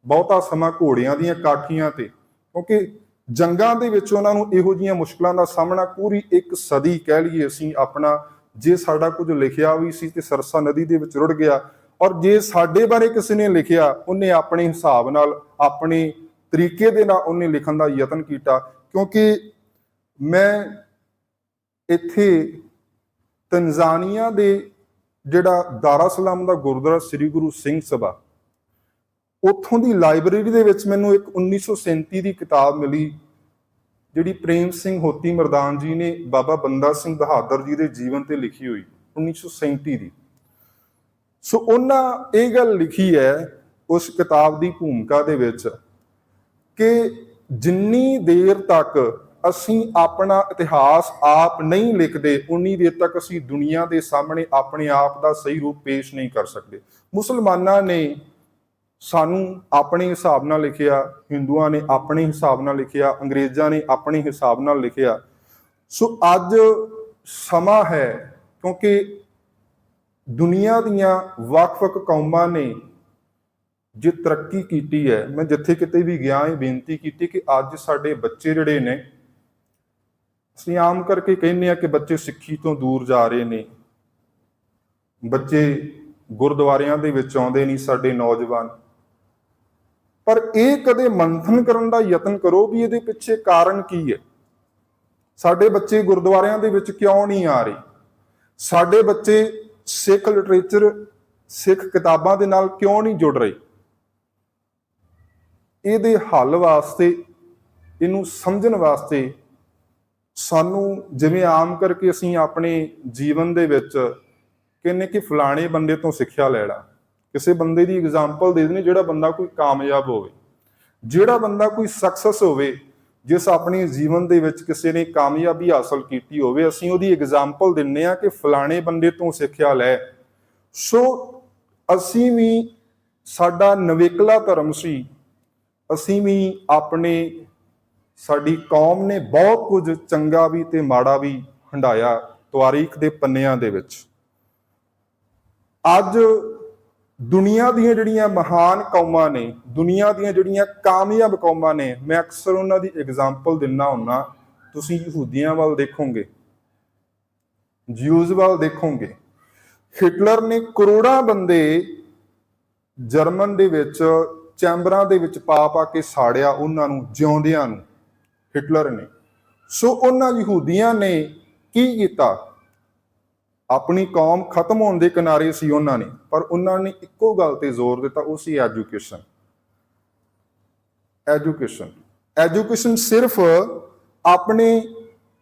ਬਹੁਤਾ ਸਮਾਂ ਘੋੜਿਆਂ ਦੀਆਂ ਕਾਠੀਆਂ ਤੇ, ਕਿਉਂਕਿ ਜੰਗਾਂ ਦੇ ਵਿੱਚ ਉਹਨਾਂ ਨੂੰ ਇਹੋ ਜਿਹੀਆਂ ਮੁਸ਼ਕਲਾਂ ਦਾ ਸਾਹਮਣਾ ਪੂਰੀ ਇੱਕ ਸਦੀ ਕਹਿ ਲਈਏ ਅਸੀਂ ਆਪਣਾ, ਜੇ ਸਾਡਾ ਕੁਝ ਲਿਖਿਆ ਵੀ ਸੀ ਤੇ ਸਰਸਾ ਨਦੀ ਦੇ ਵਿੱਚ ਰੁੜ ਗਿਆ, ਔਰ ਜੇ ਸਾਡੇ ਬਾਰੇ ਕਿਸੇ ਨੇ ਲਿਖਿਆ ਉਹਨੇ ਆਪਣੇ ਹਿਸਾਬ ਨਾਲ ਆਪਣੇ ਤਰੀਕੇ ਦੇ ਨਾਲ ਉਹਨੇ ਲਿਖਣ ਦਾ ਯਤਨ ਕੀਤਾ। ਕਿਉਂਕਿ ਮੈਂ ਇੱਥੇ ਤੰਜ਼ਾਨੀਆ ਦੇ ਜਿਹੜਾ ਦਾਰਾ ਸਲਾਮ ਦਾ ਗੁਰਦੁਆਰਾ ਸ੍ਰੀ ਗੁਰੂ ਸਿੰਘ ਸਭਾ, ਉੱਥੋਂ ਦੀ ਲਾਇਬ੍ਰੇਰੀ ਦੇ ਵਿੱਚ ਮੈਨੂੰ ਇੱਕ 1937 ਦੀ ਕਿਤਾਬ ਮਿਲੀ, ਜਿਹੜੀ ਪ੍ਰੇਮ ਸਿੰਘ ਹੋਤੀ ਮਰਦਾਨ ਜੀ ਨੇ ਬਾਬਾ ਬੰਦਾ ਸਿੰਘ ਬਹਾਦਰ ਜੀ ਦੇ ਜੀਵਨ ਤੇ ਲਿਖੀ ਹੋਈ, 1937 ਦੀ। ਸੋ ਉਹਨਾਂ ਇਹ ਗੱਲ ਲਿਖੀ ਹੈ ਉਸ ਕਿਤਾਬ ਦੀ ਭੂਮਿਕਾ ਦੇ ਵਿੱਚ ਕਿ ਜਿੰਨੀ ਦੇਰ ਤੱਕ ਅਸੀਂ ਆਪਣਾ ਇਤਿਹਾਸ ਆਪ ਨਹੀਂ ਲਿਖਦੇ, ਉਨੀ ਦੇਰ ਤੱਕ ਅਸੀਂ ਦੁਨੀਆ ਦੇ ਸਾਹਮਣੇ ਆਪਣੇ ਆਪ ਦਾ ਸਹੀ ਰੂਪ ਪੇਸ਼ ਨਹੀਂ ਕਰ ਸਕਦੇ। ਮੁਸਲਮਾਨਾਂ ਨੇ ਸਾਨੂੰ ਆਪਣੇ ਹਿਸਾਬ ਨਾਲ ਲਿਖਿਆ, ਹਿੰਦੂਆਂ ਨੇ ਆਪਣੇ ਹਿਸਾਬ ਨਾਲ ਲਿਖਿਆ, ਅੰਗਰੇਜ਼ਾਂ ਨੇ ਆਪਣੇ ਹਿਸਾਬ ਨਾਲ ਲਿਖਿਆ। ਸੋ ਅੱਜ ਸਮਾਂ ਹੈ, ਕਿਉਂਕਿ ਦੁਨੀਆ ਦੀਆਂ ਵੱਖ-ਵੱਖ ਕੌਮਾਂ ਨੇ ਜੇ ਤਰੱਕੀ ਕੀਤੀ ਹੈ, ਮੈਂ ਜਿੱਥੇ ਕਿਤੇ ਵੀ ਗਿਆ ਇਹ ਬੇਨਤੀ ਕੀਤੀ ਕਿ ਅੱਜ ਸਾਡੇ ਬੱਚੇ ਜਿਹੜੇ ਨੇ, ਅਸੀਂ ਆਮ ਕਰਕੇ ਕਹਿੰਦੇ ਆ ਕਿ ਬੱਚੇ ਸਿੱਖੀ ਤੋਂ ਦੂਰ ਜਾ ਰਹੇ ਨੇ, ਬੱਚੇ ਗੁਰਦੁਆਰਿਆਂ ਦੇ ਵਿੱਚ ਆਉਂਦੇ ਨਹੀਂ ਸਾਡੇ ਨੌਜਵਾਨ, ਪਰ ਇਹ ਕਦੇ ਮੰਥਨ ਕਰਨ ਦਾ ਯਤਨ ਕਰੋ ਵੀ ਇਹਦੇ ਪਿੱਛੇ ਕਾਰਨ ਕੀ ਹੈ। ਸਾਡੇ ਬੱਚੇ ਗੁਰਦੁਆਰਿਆਂ ਦੇ ਵਿੱਚ ਕਿਉਂ ਨਹੀਂ ਆ ਰਹੇ? ਸਾਡੇ ਬੱਚੇ ਸਿੱਖ ਲਿਟਰੇਚਰ, ਸਿੱਖ ਕਿਤਾਬਾਂ ਦੇ ਨਾਲ ਕਿਉਂ ਨਹੀਂ ਜੁੜ ਰਹੇ? ਇਹਦੇ ਹੱਲ ਵਾਸਤੇ, ਇਹਨੂੰ ਸਮਝਣ ਵਾਸਤੇ ਸਾਨੂੰ, ਜਿਵੇਂ ਆਮ ਕਰਕੇ ਅਸੀਂ ਆਪਣੇ ਜੀਵਨ ਦੇ ਵਿੱਚ ਕਹਿੰਦੇ ਕਿ ਫਲਾਣੇ ਬੰਦੇ ਤੋਂ ਸਿੱਖਿਆ ਲੈ ਲਾ, ਕਿਸੇ ਬੰਦੇ ਦੀ ਐਗਜ਼ਾਮਪਲ ਦੇ ਦਿੰਦੇ, ਜਿਹੜਾ ਬੰਦਾ ਕੋਈ ਕਾਮਯਾਬ ਹੋਵੇ, ਜਿਹੜਾ ਬੰਦਾ ਕੋਈ ਸਕਸੈਸ ਹੋਵੇ, ਜਿਸ ਆਪਣੇ ਜੀਵਨ ਦੇ ਵਿੱਚ ਕਿਸੇ ਨੇ ਕਾਮਯਾਬੀ ਹਾਸਲ ਕੀਤੀ ਹੋਵੇ, ਅਸੀਂ ਉਹਦੀ ਐਗਜ਼ਾਮਪਲ ਦਿੰਦੇ ਆ ਕਿ ਫਲਾਣੇ ਬੰਦੇ ਤੋਂ ਸਿੱਖਿਆ ਲੈ। ਸੋ ਅਸੀਂ ਵੀ, ਸਾਡਾ ਨਵੇਕਲਾ ਧਰਮ ਸੀ, ਅਸੀਂ ਵੀ ਆਪਣੇ, ਸਾਡੀ ਕੌਮ ਨੇ ਬਹੁਤ ਕੁਝ ਚੰਗਾ ਵੀ ਤੇ ਮਾੜਾ ਵੀ ਹੰਢਾਇਆ ਤਾਰੀਖ ਦੇ ਪੰਨਿਆਂ ਦੇ ਵਿੱਚ। ਅੱਜ ਦੁਨੀਆ ਦੀਆਂ ਜਿਹੜੀਆਂ ਮਹਾਨ ਕੌਮਾਂ ਨੇ, ਦੁਨੀਆ ਦੀਆਂ ਜਿਹੜੀਆਂ ਕਾਮਯਾਬ ਕੌਮਾਂ ਨੇ, ਮੈਂ ਅਕਸਰ ਉਹਨਾਂ ਦੀ ਐਗਜ਼ਾਮਪਲ ਦਿੰਦਾ ਹੁੰਨਾ। ਤੁਸੀਂ ਯਹੂਦੀਆਂ ਵੱਲ ਦੇਖੋਗੇ, ਜਿਊਜ਼ ਵੱਲ ਦੇਖੋਗੇ, ਹਿਟਲਰ ਨੇ ਕਰੋੜਾਂ ਬੰਦੇ ਜਰਮਨ ਦੇ ਵਿੱਚ ਚੈਂਬਰਾਂ ਦੇ ਵਿੱਚ ਪਾ ਕੇ ਸਾੜਿਆ, ਉਹਨਾਂ ਨੂੰ ਜਿਉਂਦਿਆਂ ਨੂੰ, ਹਿਟਲਰ ਨੇ। ਸੋ ਉਹਨਾਂ ਯਹੂਦੀਆਂ ਨੇ ਕੀ ਕੀਤਾ? ਆਪਣੀ ਕੌਮ ਖਤਮ ਹੋਣ ਦੇ ਕਿਨਾਰੇ ਸੀ ਉਹਨਾਂ ਨੇ, ਪਰ ਉਹਨਾਂ ਨੇ ਇੱਕੋ ਗੱਲ ਤੇ ਜ਼ੋਰ ਦਿੱਤਾ, ਉਹ ਸੀ ਐਜੂਕੇਸ਼ਨ। ਐਜੂਕੇਸ਼ਨ ਸਿਰਫ ਆਪਣੇ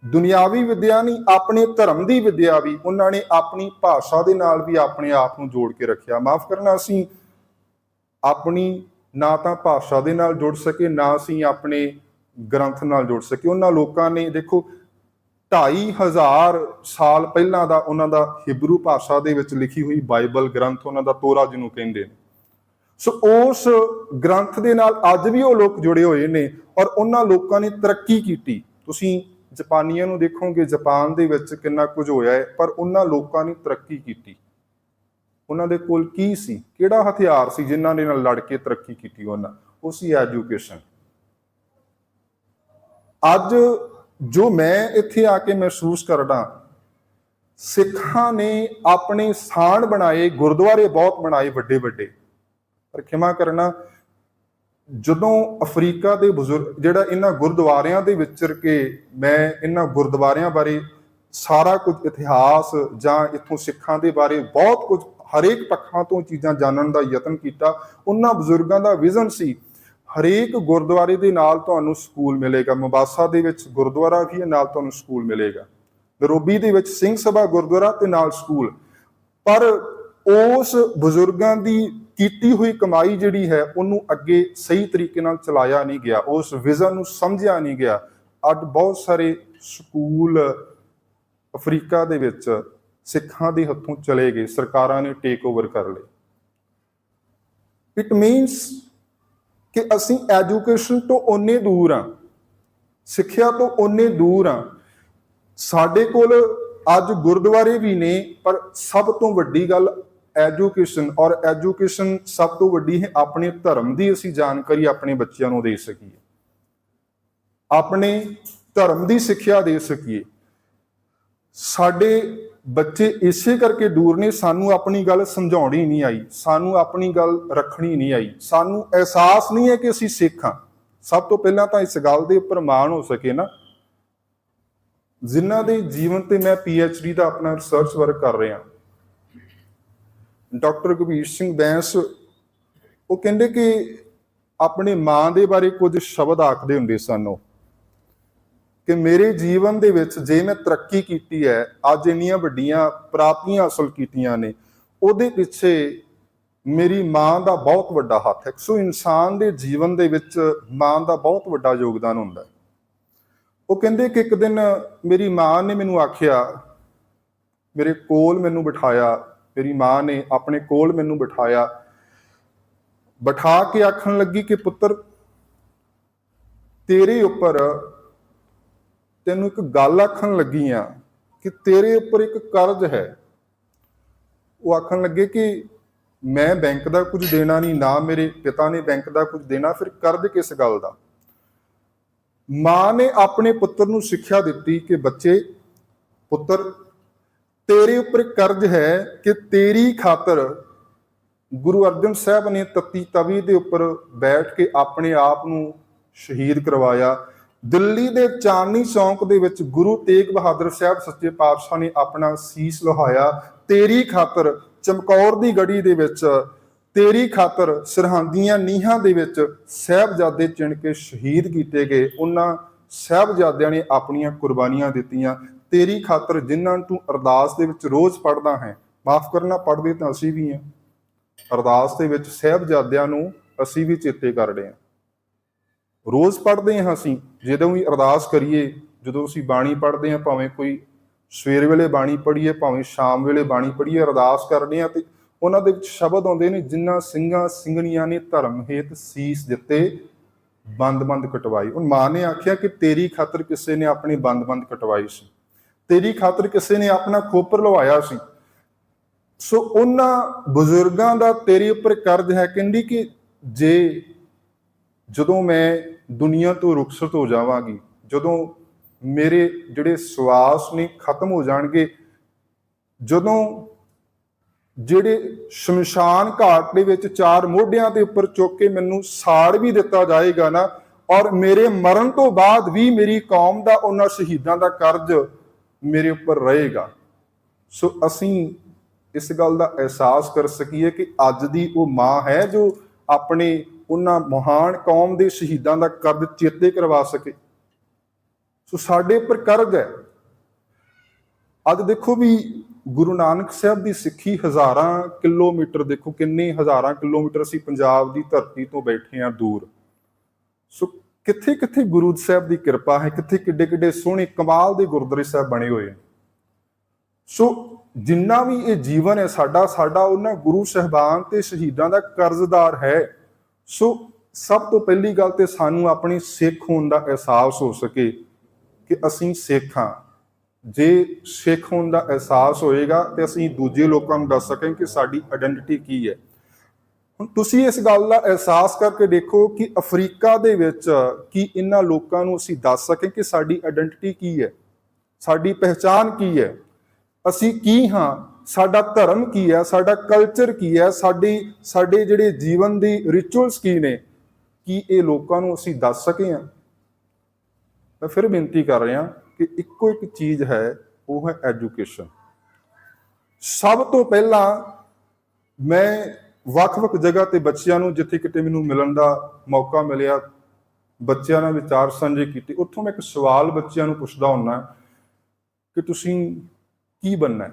ਦੁਨਿਆਵੀ ਵਿਦਿਆ ਨਹੀਂ, ਆਪਣੇ ਧਰਮ ਦੀ ਵਿਦਿਆ ਵੀ ਉਹਨਾਂ ਨੇ ਆਪਣੀ ਭਾਸ਼ਾ ਦੇ ਨਾਲ ਵੀ ਆਪਣੇ ਆਪ ਨੂੰ ਜੋੜ ਕੇ ਰੱਖਿਆ। ਮਾਫ ਕਰਨਾ, ਅਸੀਂ ਆਪਣੀ ਨਾ ਤਾਂ ਭਾਸ਼ਾ ਦੇ ਨਾਲ ਜੁੜ ਸਕੇ, ਨਾ ਅਸੀਂ ਆਪਣੇ ਗ੍ਰੰਥ ਨਾਲ ਜੁੜ ਸਕੇ। ਉਹਨਾਂ ਲੋਕਾਂ ਨੇ ਦੇਖੋ 2500 ਸਾਲ ਪਹਿਲਾਂ ਦਾ ਉਹਨਾਂ ਦਾ ਹਿਬਰੂ ਭਾਸ਼ਾ ਦੇ ਵਿੱਚ ਲਿਖੀ ਹੋਈ ਬਾਈਬਲ ਗ੍ਰੰਥ, ਉਹਨਾਂ ਦਾ ਤੋਰਾ ਜਿਹਨੂੰ ਕਹਿੰਦੇ ਨੇ। ਸੋ ਉਸ ਗ੍ਰੰਥ ਦੇ ਨਾਲ ਅੱਜ ਵੀ ਉਹ ਲੋਕ ਜੁੜੇ ਹੋਏ ਨੇ, ਔਰ ਉਹਨਾਂ ਲੋਕਾਂ ਨੇ ਤਰੱਕੀ ਕੀਤੀ। ਤੁਸੀਂ ਜਾਪਾਨੀਆਂ ਨੂੰ ਦੇਖੋਗੇ, ਜਾਪਾਨ ਦੇ ਵਿੱਚ ਕਿੰਨਾ ਕੁਝ ਹੋਇਆ ਹੈ, ਪਰ ਉਹਨਾਂ ਲੋਕਾਂ ਨੇ ਤਰੱਕੀ ਕੀਤੀ। ਉਹਨਾਂ ਦੇ ਕੋਲ ਕੀ ਸੀ, ਕਿਹੜਾ ਹਥਿਆਰ ਸੀ ਜਿਨ੍ਹਾਂ ਦੇ ਨਾਲ ਲੜ ਕੇ ਤਰੱਕੀ ਕੀਤੀ? ਉਹ ਸੀ ਐਜੂਕੇਸ਼ਨ। ਅੱਜ ਜੋ ਮੈਂ ਇੱਥੇ ਆ ਕੇ ਮਹਿਸੂਸ ਕਰਦਾ, ਸਿੱਖਾਂ ਨੇ ਆਪਣੇ ਸਥਾਨ ਬਣਾਏ, ਗੁਰਦੁਆਰੇ ਬਹੁਤ ਬਣਾਏ ਵੱਡੇ ਵੱਡੇ, ਪਰ ਖਿਮਾ ਕਰਨਾ, ਜਦੋਂ ਅਫਰੀਕਾ ਦੇ ਬਜ਼ੁਰਗ ਜਿਹੜਾ ਇਹਨਾਂ ਗੁਰਦੁਆਰਿਆਂ ਦੇ ਵਿਚਰ ਕੇ ਮੈਂ ਇਹਨਾਂ ਗੁਰਦੁਆਰਿਆਂ ਬਾਰੇ ਸਾਰਾ ਕੁਝ ਇਤਿਹਾਸ ਜਾਂ ਇੱਥੋਂ ਸਿੱਖਾਂ ਦੇ ਬਾਰੇ ਬਹੁਤ ਕੁਝ ਹਰੇਕ ਪੱਖਾਂ ਤੋਂ ਚੀਜ਼ਾਂ ਜਾਣਨ ਦਾ ਯਤਨ ਕੀਤਾ। ਉਹਨਾਂ ਬਜ਼ੁਰਗਾਂ ਦਾ ਵਿਜ਼ਨ ਸੀ ਹਰੇਕ ਗੁਰਦੁਆਰੇ ਦੇ ਨਾਲ ਤੁਹਾਨੂੰ ਸਕੂਲ ਮਿਲੇਗਾ। ਮਬਾਸਾ ਦੇ ਵਿੱਚ ਗੁਰਦੁਆਰਾ ਵੀ ਹੈ, ਨਾਲ ਤੁਹਾਨੂੰ ਸਕੂਲ ਮਿਲੇਗਾ। ਨਰੋਬੀ ਦੇ ਵਿੱਚ ਸਿੰਘ ਸਭਾ ਗੁਰਦੁਆਰਾ ਤੇ ਨਾਲ ਸਕੂਲ। ਪਰ ਉਸ ਬਜ਼ੁਰਗਾਂ ਦੀ ਕੀਤੀ ਹੋਈ ਕਮਾਈ ਜਿਹੜੀ ਹੈ ਉਹਨੂੰ ਅੱਗੇ ਸਹੀ ਤਰੀਕੇ ਨਾਲ ਚਲਾਇਆ ਨਹੀਂ ਗਿਆ, ਉਸ ਵਿਜ਼ਨ ਨੂੰ ਸਮਝਿਆ ਨਹੀਂ ਗਿਆ। ਅੱਜ ਬਹੁਤ ਸਾਰੇ ਸਕੂਲ ਅਫਰੀਕਾ ਦੇ ਵਿੱਚ ਸਿੱਖਾਂ ਦੇ ਹੱਥੋਂ ਚਲੇ ਗਏ, ਸਰਕਾਰਾਂ ਨੇ ਟੇਕ ਓਵਰ ਕਰ ਲਏ। ਇਟ ਮੀਨਸ ਕਿ ਅਸੀਂ ਐਜੂਕੇਸ਼ਨ ਤੋਂ ਓਨੇ ਦੂਰ ਹਾਂ, ਸਿੱਖਿਆ ਤੋਂ ਓਨੇ ਦੂਰ ਹਾਂ। ਸਾਡੇ ਕੋਲ ਅੱਜ ਗੁਰਦੁਆਰੇ ਵੀ ਨੇ, ਪਰ ਸਭ ਤੋਂ ਵੱਡੀ ਗੱਲ ਐਜੂਕੇਸ਼ਨ, ਔਰ ਐਜੂਕੇਸ਼ਨ ਸਭ ਤੋਂ ਵੱਡੀ ਹੈ ਆਪਣੇ ਧਰਮ ਦੀ ਅਸੀਂ ਜਾਣਕਾਰੀ ਆਪਣੇ ਬੱਚਿਆਂ ਨੂੰ ਦੇ ਸਕੀਏ, ਆਪਣੇ ਧਰਮ ਦੀ ਸਿੱਖਿਆ ਦੇ ਸਕੀਏ। ਸਾਡੇ ਬੱਚੇ ਇਸੇ ਕਰਕੇ ਦੂਰ ਨੇ, ਸਾਨੂੰ ਆਪਣੀ ਗੱਲ ਸਮਝਾਉਣੀ ਨਹੀਂ ਆਈ, ਸਾਨੂੰ ਆਪਣੀ ਗੱਲ ਰੱਖਣੀ ਨਹੀਂ ਆਈ, ਸਾਨੂੰ ਅਹਿਸਾਸ ਨਹੀਂ ਹੈ ਕਿ ਅਸੀਂ ਸਿੱਖ ਹਾਂ। ਸਭ ਤੋਂ ਪਹਿਲਾਂ ਤਾਂ ਇਸ ਗੱਲ ਦੇ ਉੱਪਰ ਮਾਣ ਹੋ ਸਕੇ ਨਾ, ਜਿਨ੍ਹਾਂ ਦੇ ਜੀਵਨ ਤੇ ਮੈਂ PhD ਦਾ ਆਪਣਾ ਰਿਸਰਚ ਵਰਕ ਕਰ ਰਿਹਾ, ਡਾਕਟਰ ਕਬੀਰ ਸਿੰਘ ਬੈਂਸ, ਉਹ ਕਹਿੰਦੇ ਕਿ ਆਪਣੇ ਮਾਂ ਦੇ ਬਾਰੇ ਕੁਝ ਸ਼ਬਦ ਆਖਦੇ ਹੁੰਦੇ ਸਨ ਉਹ, ਕਿ ਮੇਰੇ ਜੀਵਨ ਦੇ ਵਿੱਚ ਜੇ ਮੈਂ ਤਰੱਕੀ ਕੀਤੀ ਹੈ, ਅੱਜ ਇੰਨੀਆਂ ਵੱਡੀਆਂ ਪ੍ਰਾਪਤੀਆਂ ਹਾਸਲ ਕੀਤੀਆਂ ਨੇ, ਉਹਦੇ ਪਿੱਛੇ ਮੇਰੀ ਮਾਂ ਦਾ ਬਹੁਤ ਵੱਡਾ ਹੱਥ ਹੈ। ਸੋ ਇਨਸਾਨ ਦੇ ਜੀਵਨ ਦੇ ਵਿੱਚ ਮਾਂ ਦਾ ਬਹੁਤ ਵੱਡਾ ਯੋਗਦਾਨ ਹੁੰਦਾ ਹੈ। ਉਹ ਕਹਿੰਦੇ ਕਿ ਇੱਕ ਦਿਨ ਮੇਰੀ ਮਾਂ ਨੇ ਮੈਨੂੰ ਆਖਿਆ, ਮੇਰੇ ਕੋਲ ਮੈਨੂੰ ਬਿਠਾਇਆ, ਮੇਰੀ ਮਾਂ ਨੇ ਆਪਣੇ ਕੋਲ ਮੈਨੂੰ ਬਿਠਾਇਆ, ਬਿਠਾ ਕੇ ਆਖਣ ਲੱਗੀ ਕਿ ਪੁੱਤਰ, ਤੇਰੇ ਉੱਪਰ ਤੈਨੂੰ ਇੱਕ ਗੱਲ ਆਖਣ ਲੱਗੀ ਆ ਕਿ ਤੇਰੇ ਉੱਪਰ ਇੱਕ ਕਰਜ਼ ਹੈ। ਉਹ ਆਖਣ ਲੱਗੇ ਕਿ ਮੈਂ ਬੈਂਕ ਦਾ ਕੁਝ ਦੇਣਾ ਨਹੀਂ, ਨਾ ਮੇਰੇ ਪਿਤਾ ਨੇ ਬੈਂਕ ਦਾ ਕੁਝ ਦੇਣਾ, ਫਿਰ ਕਰਜ਼ ਕਿਸ ਗੱਲ ਦਾ? ਮਾਂ ਨੇ ਆਪਣੇ ਪੁੱਤਰ ਨੂੰ ਸਿੱਖਿਆ ਦਿੱਤੀ ਕਿ ਬੱਚੇ, ਪੁੱਤਰ, ਤੇਰੇ ਉੱਪਰ ਕਰਜ਼ ਹੈ ਕਿ ਤੇਰੀ ਖਾਤਰ ਗੁਰੂ ਅਰਜਨ ਸਾਹਿਬ ਨੇ ਤੱਤੀ ਤਵੀ ਦੇ ਉੱਪਰ ਬੈਠ ਕੇ ਆਪਣੇ ਆਪ ਨੂੰ ਸ਼ਹੀਦ ਕਰਵਾਇਆ। ਦਿੱਲੀ ਦੇ ਚਾਂਦਨੀ ਚੌਂਕ ਦੇ ਵਿੱਚ ਗੁਰੂ ਤੇਗ ਬਹਾਦਰ ਸਾਹਿਬ ਸੱਚੇ ਪਾਤਸ਼ਾਹ ਨੇ ਆਪਣਾ ਸੀਸ ਲੁਹਾਇਆ। ਤੇਰੀ ਖਾਤਰ ਚਮਕੌਰ ਦੀ ਗੜੀ ਦੇ ਵਿੱਚ, ਤੇਰੀ ਖਾਤਰ ਸਰਹੰਦ ਦੀਆਂ ਨੀਹਾਂ ਦੇ ਵਿੱਚ ਸਾਹਿਬਜ਼ਾਦੇ ਚਿਣ ਕੇ ਸ਼ਹੀਦ ਕੀਤੇ ਗਏ। ਉਹਨਾਂ ਸਾਹਿਬਜ਼ਾਦਿਆਂ ਨੇ ਆਪਣੀਆਂ ਕੁਰਬਾਨੀਆਂ ਦਿੱਤੀਆਂ। ਤੇਰੀ ਖਾਤਰ ਜਿਨ੍ਹਾਂ ਨੂੰ ਤੂੰ ਅਰਦਾਸ ਦੇ ਵਿੱਚ ਰੋਜ਼ ਪੜ੍ਹਦਾ ਹੈ, ਮਾਫ ਕਰਨਾ, ਪੜ੍ਹਦੇ ਤਾਂ ਅਸੀਂ ਵੀ ਹਾਂ, ਅਰਦਾਸ ਦੇ ਵਿੱਚ ਸਾਹਿਬਜ਼ਾਦਿਆਂ ਨੂੰ ਅਸੀਂ ਵੀ ਚੇਤੇ ਕਰਦੇ ਹਾਂ, ਰੋਜ਼ ਪੜ੍ਹਦੇ ਹਾਂ ਅਸੀਂ। ਜਦੋਂ ਵੀ ਅਰਦਾਸ ਕਰੀਏ, ਜਦੋਂ ਅਸੀਂ ਬਾਣੀ ਪੜ੍ਹਦੇ ਹਾਂ, ਭਾਵੇਂ ਕੋਈ ਸਵੇਰ ਵੇਲੇ ਬਾਣੀ ਪੜ੍ਹੀਏ, ਭਾਵੇਂ ਸ਼ਾਮ ਵੇਲੇ ਬਾਣੀ ਪੜ੍ਹੀਏ, ਅਰਦਾਸ ਕਰਦੇ ਹਾਂ ਤੇ ਉਹਨਾਂ ਦੇ ਵਿੱਚ ਸ਼ਬਦ ਆਉਂਦੇ ਨੇ, ਜਿਨ੍ਹਾਂ ਸਿੰਘਾਂ ਸਿੰਘਣੀਆਂ ਨੇ ਧਰਮ ਹੇਤ ਸੀਸ ਦਿੱਤੇ, ਬੰਦ ਕਟਵਾਈ। ਉਹ ਮਾਂ ਨੇ ਆਖਿਆ ਕਿ ਤੇਰੀ ਖਾਤਰ ਕਿਸੇ ਨੇ ਆਪਣੀ ਬੰਦ ਕਟਵਾਈ ਸੀ, ਤੇਰੀ ਖਾਤਰ ਕਿਸੇ ਨੇ ਆਪਣਾ ਖੋਪਰ ਲਵਾਇਆ ਸੀ। ਸੋ ਉਹਨਾਂ ਬਜ਼ੁਰਗਾਂ ਦਾ ਤੇਰੇ ਉੱਪਰ ਕਰਜ਼ ਹੈ। ਕਹਿੰਦੀ ਕਿ ਜਦੋਂ ਮੈਂ ਦੁਨੀਆ ਤੋਂ ਰੁਖਸਤ ਹੋ ਜਾਵਾਂਗੀ, ਜਦੋਂ ਮੇਰੇ ਜਿਹੜੇ ਸਵਾਸ ਨੇ ਖਤਮ ਹੋ ਜਾਣਗੇ, ਜਦੋਂ ਜਿਹੜੇ ਸ਼ਮਸ਼ਾਨ ਘਾਟ ਦੇ ਵਿੱਚ 4 ਮੋਢਿਆਂ ਦੇ ਉੱਪਰ ਚੁੱਕ ਕੇ ਮੈਨੂੰ ਸਾੜ ਵੀ ਦਿੱਤਾ ਜਾਏਗਾ ਨਾ, ਔਰ ਮੇਰੇ ਮਰਨ ਤੋਂ ਬਾਅਦ ਵੀ ਮੇਰੀ ਕੌਮ ਦਾ, ਉਹਨਾਂ ਸ਼ਹੀਦਾਂ ਦਾ ਕਰਜ਼ ਮੇਰੇ ਉੱਪਰ ਰਹੇਗਾ। ਸੋ ਅਸੀਂ ਇਸ ਗੱਲ ਦਾ ਅਹਿਸਾਸ ਕਰ ਸਕੀਏ ਕਿ ਅੱਜ ਦੀ ਉਹ ਮਾਂ ਹੈ ਜੋ ਆਪਣੇ ਉਹਨਾਂ ਮਹਾਨ ਕੌਮ ਦੇ ਸ਼ਹੀਦਾਂ ਦਾ ਕਰਜ਼ ਚੇਤੇ ਕਰਵਾ ਸਕੇ। ਸੋ ਸਾਡੇ ਉੱਪਰ ਕਰਜ਼ ਹੈ। ਅੱਜ ਦੇਖੋ ਵੀ ਗੁਰੂ ਨਾਨਕ ਸਾਹਿਬ ਦੀ ਸਿੱਖੀ ਹਜ਼ਾਰਾਂ ਕਿਲੋਮੀਟਰ, ਦੇਖੋ ਕਿੰਨੇ ਹਜ਼ਾਰਾਂ ਕਿਲੋਮੀਟਰ ਅਸੀਂ ਪੰਜਾਬ ਦੀ ਧਰਤੀ ਤੋਂ ਬੈਠੇ ਹਾਂ ਦੂਰ। ਸੋ ਕਿੱਥੇ ਕਿੱਥੇ ਗੁਰੂ ਸਾਹਿਬ ਦੀ ਕਿਰਪਾ ਹੈ, ਕਿੱਥੇ ਕਿੱਡੇ ਕਿੱਡੇ ਸੋਹਣੇ ਕਮਾਲ ਦੇ ਗੁਰਦੁਆਰੇ ਸਾਹਿਬ ਬਣੇ ਹੋਏ ਨੇ। ਸੋ ਜਿੰਨਾ ਵੀ ਇਹ ਜੀਵਨ ਹੈ ਸਾਡਾ ਉਹਨਾਂ ਗੁਰੂ ਸਾਹਿਬਾਨ ਤੇ ਸ਼ਹੀਦਾਂ ਦਾ ਕਰਜ਼ਦਾਰ ਹੈ। ਸੋ ਸਭ ਤੋਂ ਪਹਿਲੀ ਗੱਲ ਤੇ ਸਾਨੂੰ ਆਪਣੀ ਸਿੱਖ ਹੋਣ ਦਾ ਅਹਿਸਾਸ ਹੋ ਸਕੇ ਕਿ ਅਸੀਂ ਸਿੱਖ ਹਾਂ। ਜੇ ਸਿੱਖ ਹੋਣ ਦਾ ਅਹਿਸਾਸ ਹੋਏਗਾ ਤੇ ਅਸੀਂ ਦੂਜੇ ਲੋਕਾਂ ਨੂੰ ਦੱਸ ਸਕਾਂਗੇ ਕਿ ਸਾਡੀ ਆਇਡੈਂਟੀਟੀ ਕੀ ਹੈ। ਹੁਣ ਤੁਸੀਂ ਇਸ ਗੱਲ ਦਾ ਅਹਿਸਾਸ ਕਰਕੇ ਦੇਖੋ ਕਿ ਅਫਰੀਕਾ ਦੇ ਵਿੱਚ ਕੀ ਇਹਨਾਂ ਲੋਕਾਂ ਨੂੰ ਅਸੀਂ ਦੱਸ ਸਕੇ ਕਿ ਸਾਡੀ ਆਇਡੈਂਟੀਟੀ ਕੀ ਹੈ, ਸਾਡੀ ਪਹਿਚਾਨ ਕੀ ਹੈ, ਅਸੀਂ ਕੀ ਹਾਂ, ਸਾਡਾ ਧਰਮ ਕੀ ਹੈ, ਸਾਡਾ ਕਲਚਰ ਕੀ ਹੈ, ਸਾਡੇ ਜਿਹੜੇ ਜੀਵਨ ਦੀ ਰਿਚੁਅਲਸ ਕੀ ਨੇ, ਕੀ ਇਹ ਲੋਕਾਂ ਨੂੰ ਅਸੀਂ ਦੱਸ ਸਕੇ ਹਾਂ? ਮੈਂ ਫਿਰ ਬੇਨਤੀ ਕਰ ਰਿਹਾ ਕਿ ਇੱਕੋ ਇੱਕ ਚੀਜ਼ ਹੈ, ਉਹ ਹੈ ਐਜੂਕੇਸ਼ਨ। ਸਭ ਤੋਂ ਪਹਿਲਾਂ ਮੈਂ ਵੱਖ-ਵੱਖ ਜਗ੍ਹਾ ਤੇ ਬੱਚਿਆਂ ਨੂੰ, ਜਿੱਥੇ ਕਿਤੇ ਮੈਨੂੰ ਮਿਲਣ ਦਾ ਮੌਕਾ ਮਿਲਿਆ, ਬੱਚਿਆਂ ਨਾਲ ਵਿਚਾਰ ਸਾਂਝੇ ਕੀਤੇ। ਉੱਥੋਂ ਮੈਂ ਇੱਕ ਸਵਾਲ ਬੱਚਿਆਂ ਨੂੰ ਪੁੱਛਦਾ ਹੁੰਦਾ ਕਿ ਤੁਸੀਂ ਕੀ ਬਣਨਾ ਹੈ?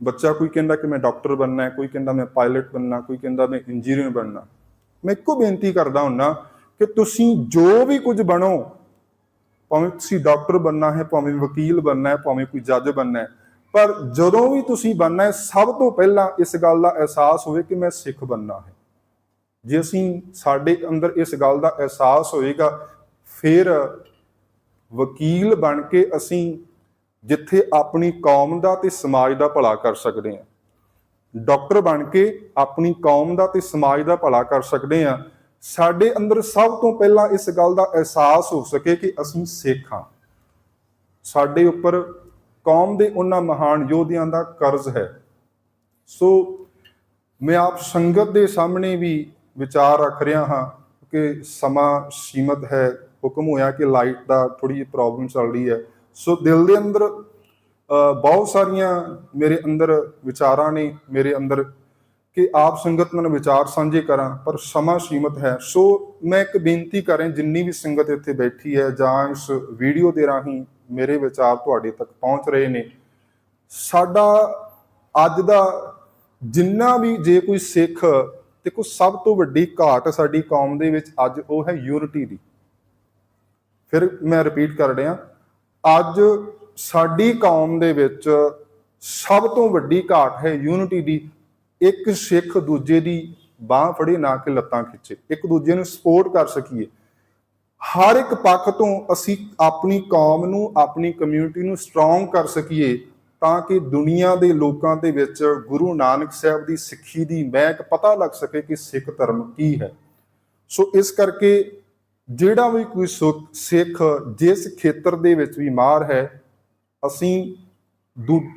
ਬੱਚਾ ਕੋਈ ਕਹਿੰਦਾ ਕਿ ਮੈਂ ਡਾਕਟਰ ਬਣਨਾ ਹੈ, ਕੋਈ ਕਹਿੰਦਾ ਮੈਂ ਪਾਇਲਟ ਬਣਨਾ, ਕੋਈ ਕਹਿੰਦਾ ਮੈਂ ਇੰਜੀਨੀਅਰ ਬਣਨਾ। ਮੈਂ ਇੱਕੋ ਬੇਨਤੀ ਕਰਦਾ ਹੁੰਦਾ ਕਿ ਤੁਸੀਂ ਜੋ ਵੀ ਕੁਝ ਬਣੋ, ਭਾਵੇਂ ਤੁਸੀਂ ਡਾਕਟਰ ਬਣਨਾ ਹੈ, ਭਾਵੇਂ ਵਕੀਲ ਬਣਨਾ ਹੈ, ਭਾਵੇਂ ਕੋਈ ਜੱਜ ਬਣਨਾ ਹੈ, ਪਰ ਜਦੋਂ ਵੀ ਤੁਸੀਂ ਬਣਨਾ ਹੈ, ਸਭ ਤੋਂ ਪਹਿਲਾਂ ਇਸ ਗੱਲ ਦਾ ਅਹਿਸਾਸ ਹੋਵੇ ਕਿ ਮੈਂ ਸਿੱਖ ਬਣਨਾ ਹੈ। ਜੇ ਸਾਡੇ ਅੰਦਰ ਇਸ ਗੱਲ ਦਾ ਅਹਿਸਾਸ ਹੋਏਗਾ, ਫਿਰ ਵਕੀਲ ਬਣ ਕੇ ਅਸੀਂ ਜਿੱਥੇ ਆਪਣੀ ਕੌਮ ਦਾ ਤੇ ਸਮਾਜ ਦਾ ਭਲਾ ਕਰ ਸਕਦੇ ਹਾਂ। ਡਾਕਟਰ ਬਣ ਕੇ ਆਪਣੀ ਕੌਮ ਦਾ ਤੇ ਸਮਾਜ ਦਾ ਭਲਾ ਕਰ ਸਕਦੇ ਹਾਂ। ਸਾਡੇ ਅੰਦਰ ਸਭ ਤੋਂ ਪਹਿਲਾਂ ਇਸ ਗੱਲ ਦਾ ਅਹਿਸਾਸ ਹੋ ਸਕੇ ਕਿ ਅਸੀਂ ਸਿੱਖ ਹਾਂ। ਸਾਡੇ ਉੱਪਰ ਕੌਮ ਦੇ ਉਹਨਾਂ ਮਹਾਨ ਯੋਧਿਆਂ ਦਾ ਕਰਜ਼ ਹੈ। ਸੋ ਮੈਂ ਆਪ ਸੰਗਤ ਦੇ ਸਾਹਮਣੇ ਵੀ ਵਿਚਾਰ ਰੱਖ ਰਿਹਾ ਹਾਂ ਕਿ ਸਮਾਂ ਸੀਮਤ ਹੈ। ਹੁਕਮ ਹੋਇਆ ਕਿ ਲਾਈਟ ਦਾ ਥੋੜੀ ਜਿਹੀ ਪ੍ਰੋਬਲਮ ਚੱਲ ਰਹੀ ਹੈ। ਸੋ ਦਿਲ ਦੇ ਅੰਦਰ ਬਹੁਤ ਸਾਰੀਆਂ ਮੇਰੇ ਅੰਦਰ ਵਿਚਾਰਾਂ ਨੇ, ਮੇਰੇ ਅੰਦਰ ਕਿ ਆਪ ਸੰਗਤ ਨਾਲ ਵਿਚਾਰ ਸਾਂਝੇ ਕਰਾਂ, ਪਰ ਸਮਾਂ ਸੀਮਤ ਹੈ। ਸੋ ਮੈਂ ਇੱਕ ਬੇਨਤੀ ਕਰ ਰਿਹਾ, ਜਿੰਨੀ ਵੀ ਸੰਗਤ ਇੱਥੇ ਬੈਠੀ ਹੈ ਜਾਂ ਇਸ ਵੀਡੀਓ ਦੇ ਰਾਹੀਂ ਮੇਰੇ ਵਿਚਾਰ ਤੁਹਾਡੇ ਤੱਕ ਪਹੁੰਚ ਰਹੇ ਨੇ, ਸਾਡਾ ਅੱਜ ਦਾ ਜਿੰਨਾ ਵੀ ਜੇ ਕੋਈ ਸਿੱਖ, ਦੇਖੋ ਸਭ ਤੋਂ ਵੱਡੀ ਘਾਟ ਸਾਡੀ ਕੌਮ ਦੇ ਵਿੱਚ ਅੱਜ ਉਹ ਹੈ ਯੂਨਿਟੀ ਦੀ। ਫਿਰ ਮੈਂ ਰਿਪੀਟ ਕਰ ਰਿਹਾ, ਅੱਜ ਸਾਡੀ ਕੌਮ ਦੇ ਵਿੱਚ ਸਭ ਤੋਂ ਵੱਡੀ ਘਾਟ ਹੈ ਯੂਨਿਟੀ ਦੀ। ਇੱਕ ਸਿੱਖ ਦੂਜੇ ਦੀ ਬਾਹ ਫੜੇ, ਨਾ ਕਿ ਲੱਤਾਂ ਖਿੱਚੇ, ਇੱਕ ਦੂਜੇ ਨੂੰ ਸਪੋਰਟ ਕਰ ਸਕੀਏ। ਹਰ ਇੱਕ ਪੱਖ ਤੋਂ ਅਸੀਂ ਆਪਣੀ ਕੌਮ ਨੂੰ, ਆਪਣੀ ਕਮਿਊਨਿਟੀ ਨੂੰ ਸਟਰੋਂਗ ਕਰ ਸਕੀਏ, ਤਾਂ ਕਿ ਦੁਨੀਆ ਦੇ ਲੋਕਾਂ ਦੇ ਵਿੱਚ ਗੁਰੂ ਨਾਨਕ ਸਾਹਿਬ ਦੀ ਸਿੱਖੀ ਦੀ ਮਹਿਕ ਪਤਾ ਲੱਗ ਸਕੇ ਕਿ ਸਿੱਖ ਧਰਮ ਕੀ ਹੈ। ਸੋ ਇਸ ਕਰਕੇ ਜਿਹੜਾ ਵੀ ਕੋਈ ਸਿੱਖ ਜਿਸ ਖੇਤਰ ਦੇ ਵਿੱਚ ਵੀ ਮਾਹਰ ਹੈ, ਅਸੀਂ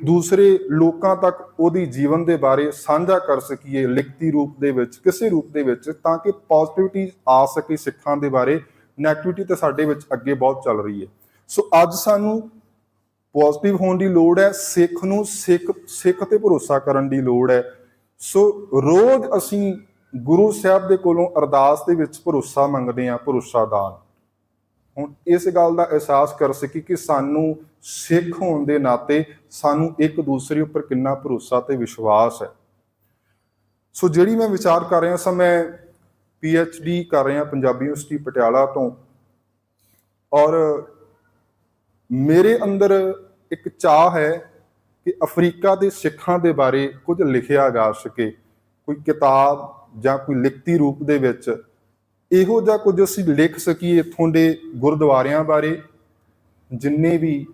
ਦੂਸਰੇ ਲੋਕਾਂ ਤੱਕ ਉਹਦੀ ਜੀਵਨ ਦੇ ਬਾਰੇ ਸਾਂਝਾ ਕਰ ਸਕੀਏ, ਲਿਖਤੀ ਰੂਪ ਦੇ ਵਿੱਚ, ਕਿਸੇ ਰੂਪ ਦੇ ਵਿੱਚ, ਤਾਂ ਕਿ ਪੋਜ਼ਿਟਿਵਿਟੀ ਆ ਸਕੇ ਸਿੱਖਾਂ ਦੇ ਬਾਰੇ। ਨੈਗੇਟਿਵਿਟੀ ਤਾਂ ਸਾਡੇ ਵਿੱਚ ਅੱਗੇ ਬਹੁਤ ਚੱਲ ਰਹੀ ਹੈ। ਸੋ ਅੱਜ ਸਾਨੂੰ ਪੋਜ਼ਿਟਿਵ ਹੋਣ ਦੀ ਲੋੜ ਹੈ। ਸਿੱਖ ਨੂੰ ਸਿੱਖ ਤੇ ਭਰੋਸਾ ਕਰਨ ਦੀ ਲੋੜ ਹੈ। ਸੋ ਰੋਜ਼ ਅਸੀਂ ਗੁਰੂ ਸਾਹਿਬ ਦੇ ਕੋਲੋਂ ਅਰਦਾਸ ਦੇ ਵਿੱਚ ਭਰੋਸਾ ਮੰਗਦੇ ਹਾਂ, ਭਰੋਸਾ ਦਾਨ। ਹੁਣ ਇਸ ਗੱਲ ਦਾ ਅਹਿਸਾਸ ਕਰ ਸਕੀ ਕਿ ਸਾਨੂੰ ਸਿੱਖ ਹੋਣ ਦੇ ਨਾਤੇ ਸਾਨੂੰ ਇੱਕ ਦੂਸਰੇ ਉੱਪਰ ਕਿੰਨਾ ਭਰੋਸਾ ਤੇ ਵਿਸ਼ਵਾਸ ਹੈ। ਸੋ ਜਿਹੜੀ ਮੈਂ ਵਿਚਾਰ ਕਰ ਰਿਹਾ ਸਾਂ, ਮੈਂ PhD ਕਰ ਰਿਹਾ ਪੰਜਾਬੀ ਯੂਨੀਵਰਸਿਟੀ ਪਟਿਆਲਾ ਤੋਂ, ਔਰ ਮੇਰੇ ਅੰਦਰ ਇੱਕ ਚਾਹ ਹੈ ਕਿ ਅਫਰੀਕਾ ਦੇ ਸਿੱਖਾਂ ਦੇ ਬਾਰੇ ਕੁਝ ਲਿਖਿਆ ਜਾ ਸਕੇ, ਕੋਈ ਕਿਤਾਬ ਜਾਂ ਕੋਈ ਲਿਖਤੀ ਰੂਪ ਦੇ ਵਿੱਚ ਇਹੋ ਜਿਹਾ ਕੁਝ ਅਸੀਂ ਲਿਖ ਸਕੀਏ ਇੱਥੋਂ ਦੇ ਗੁਰਦੁਆਰਿਆਂ ਬਾਰੇ। ਜਿੰਨੇ ਵੀ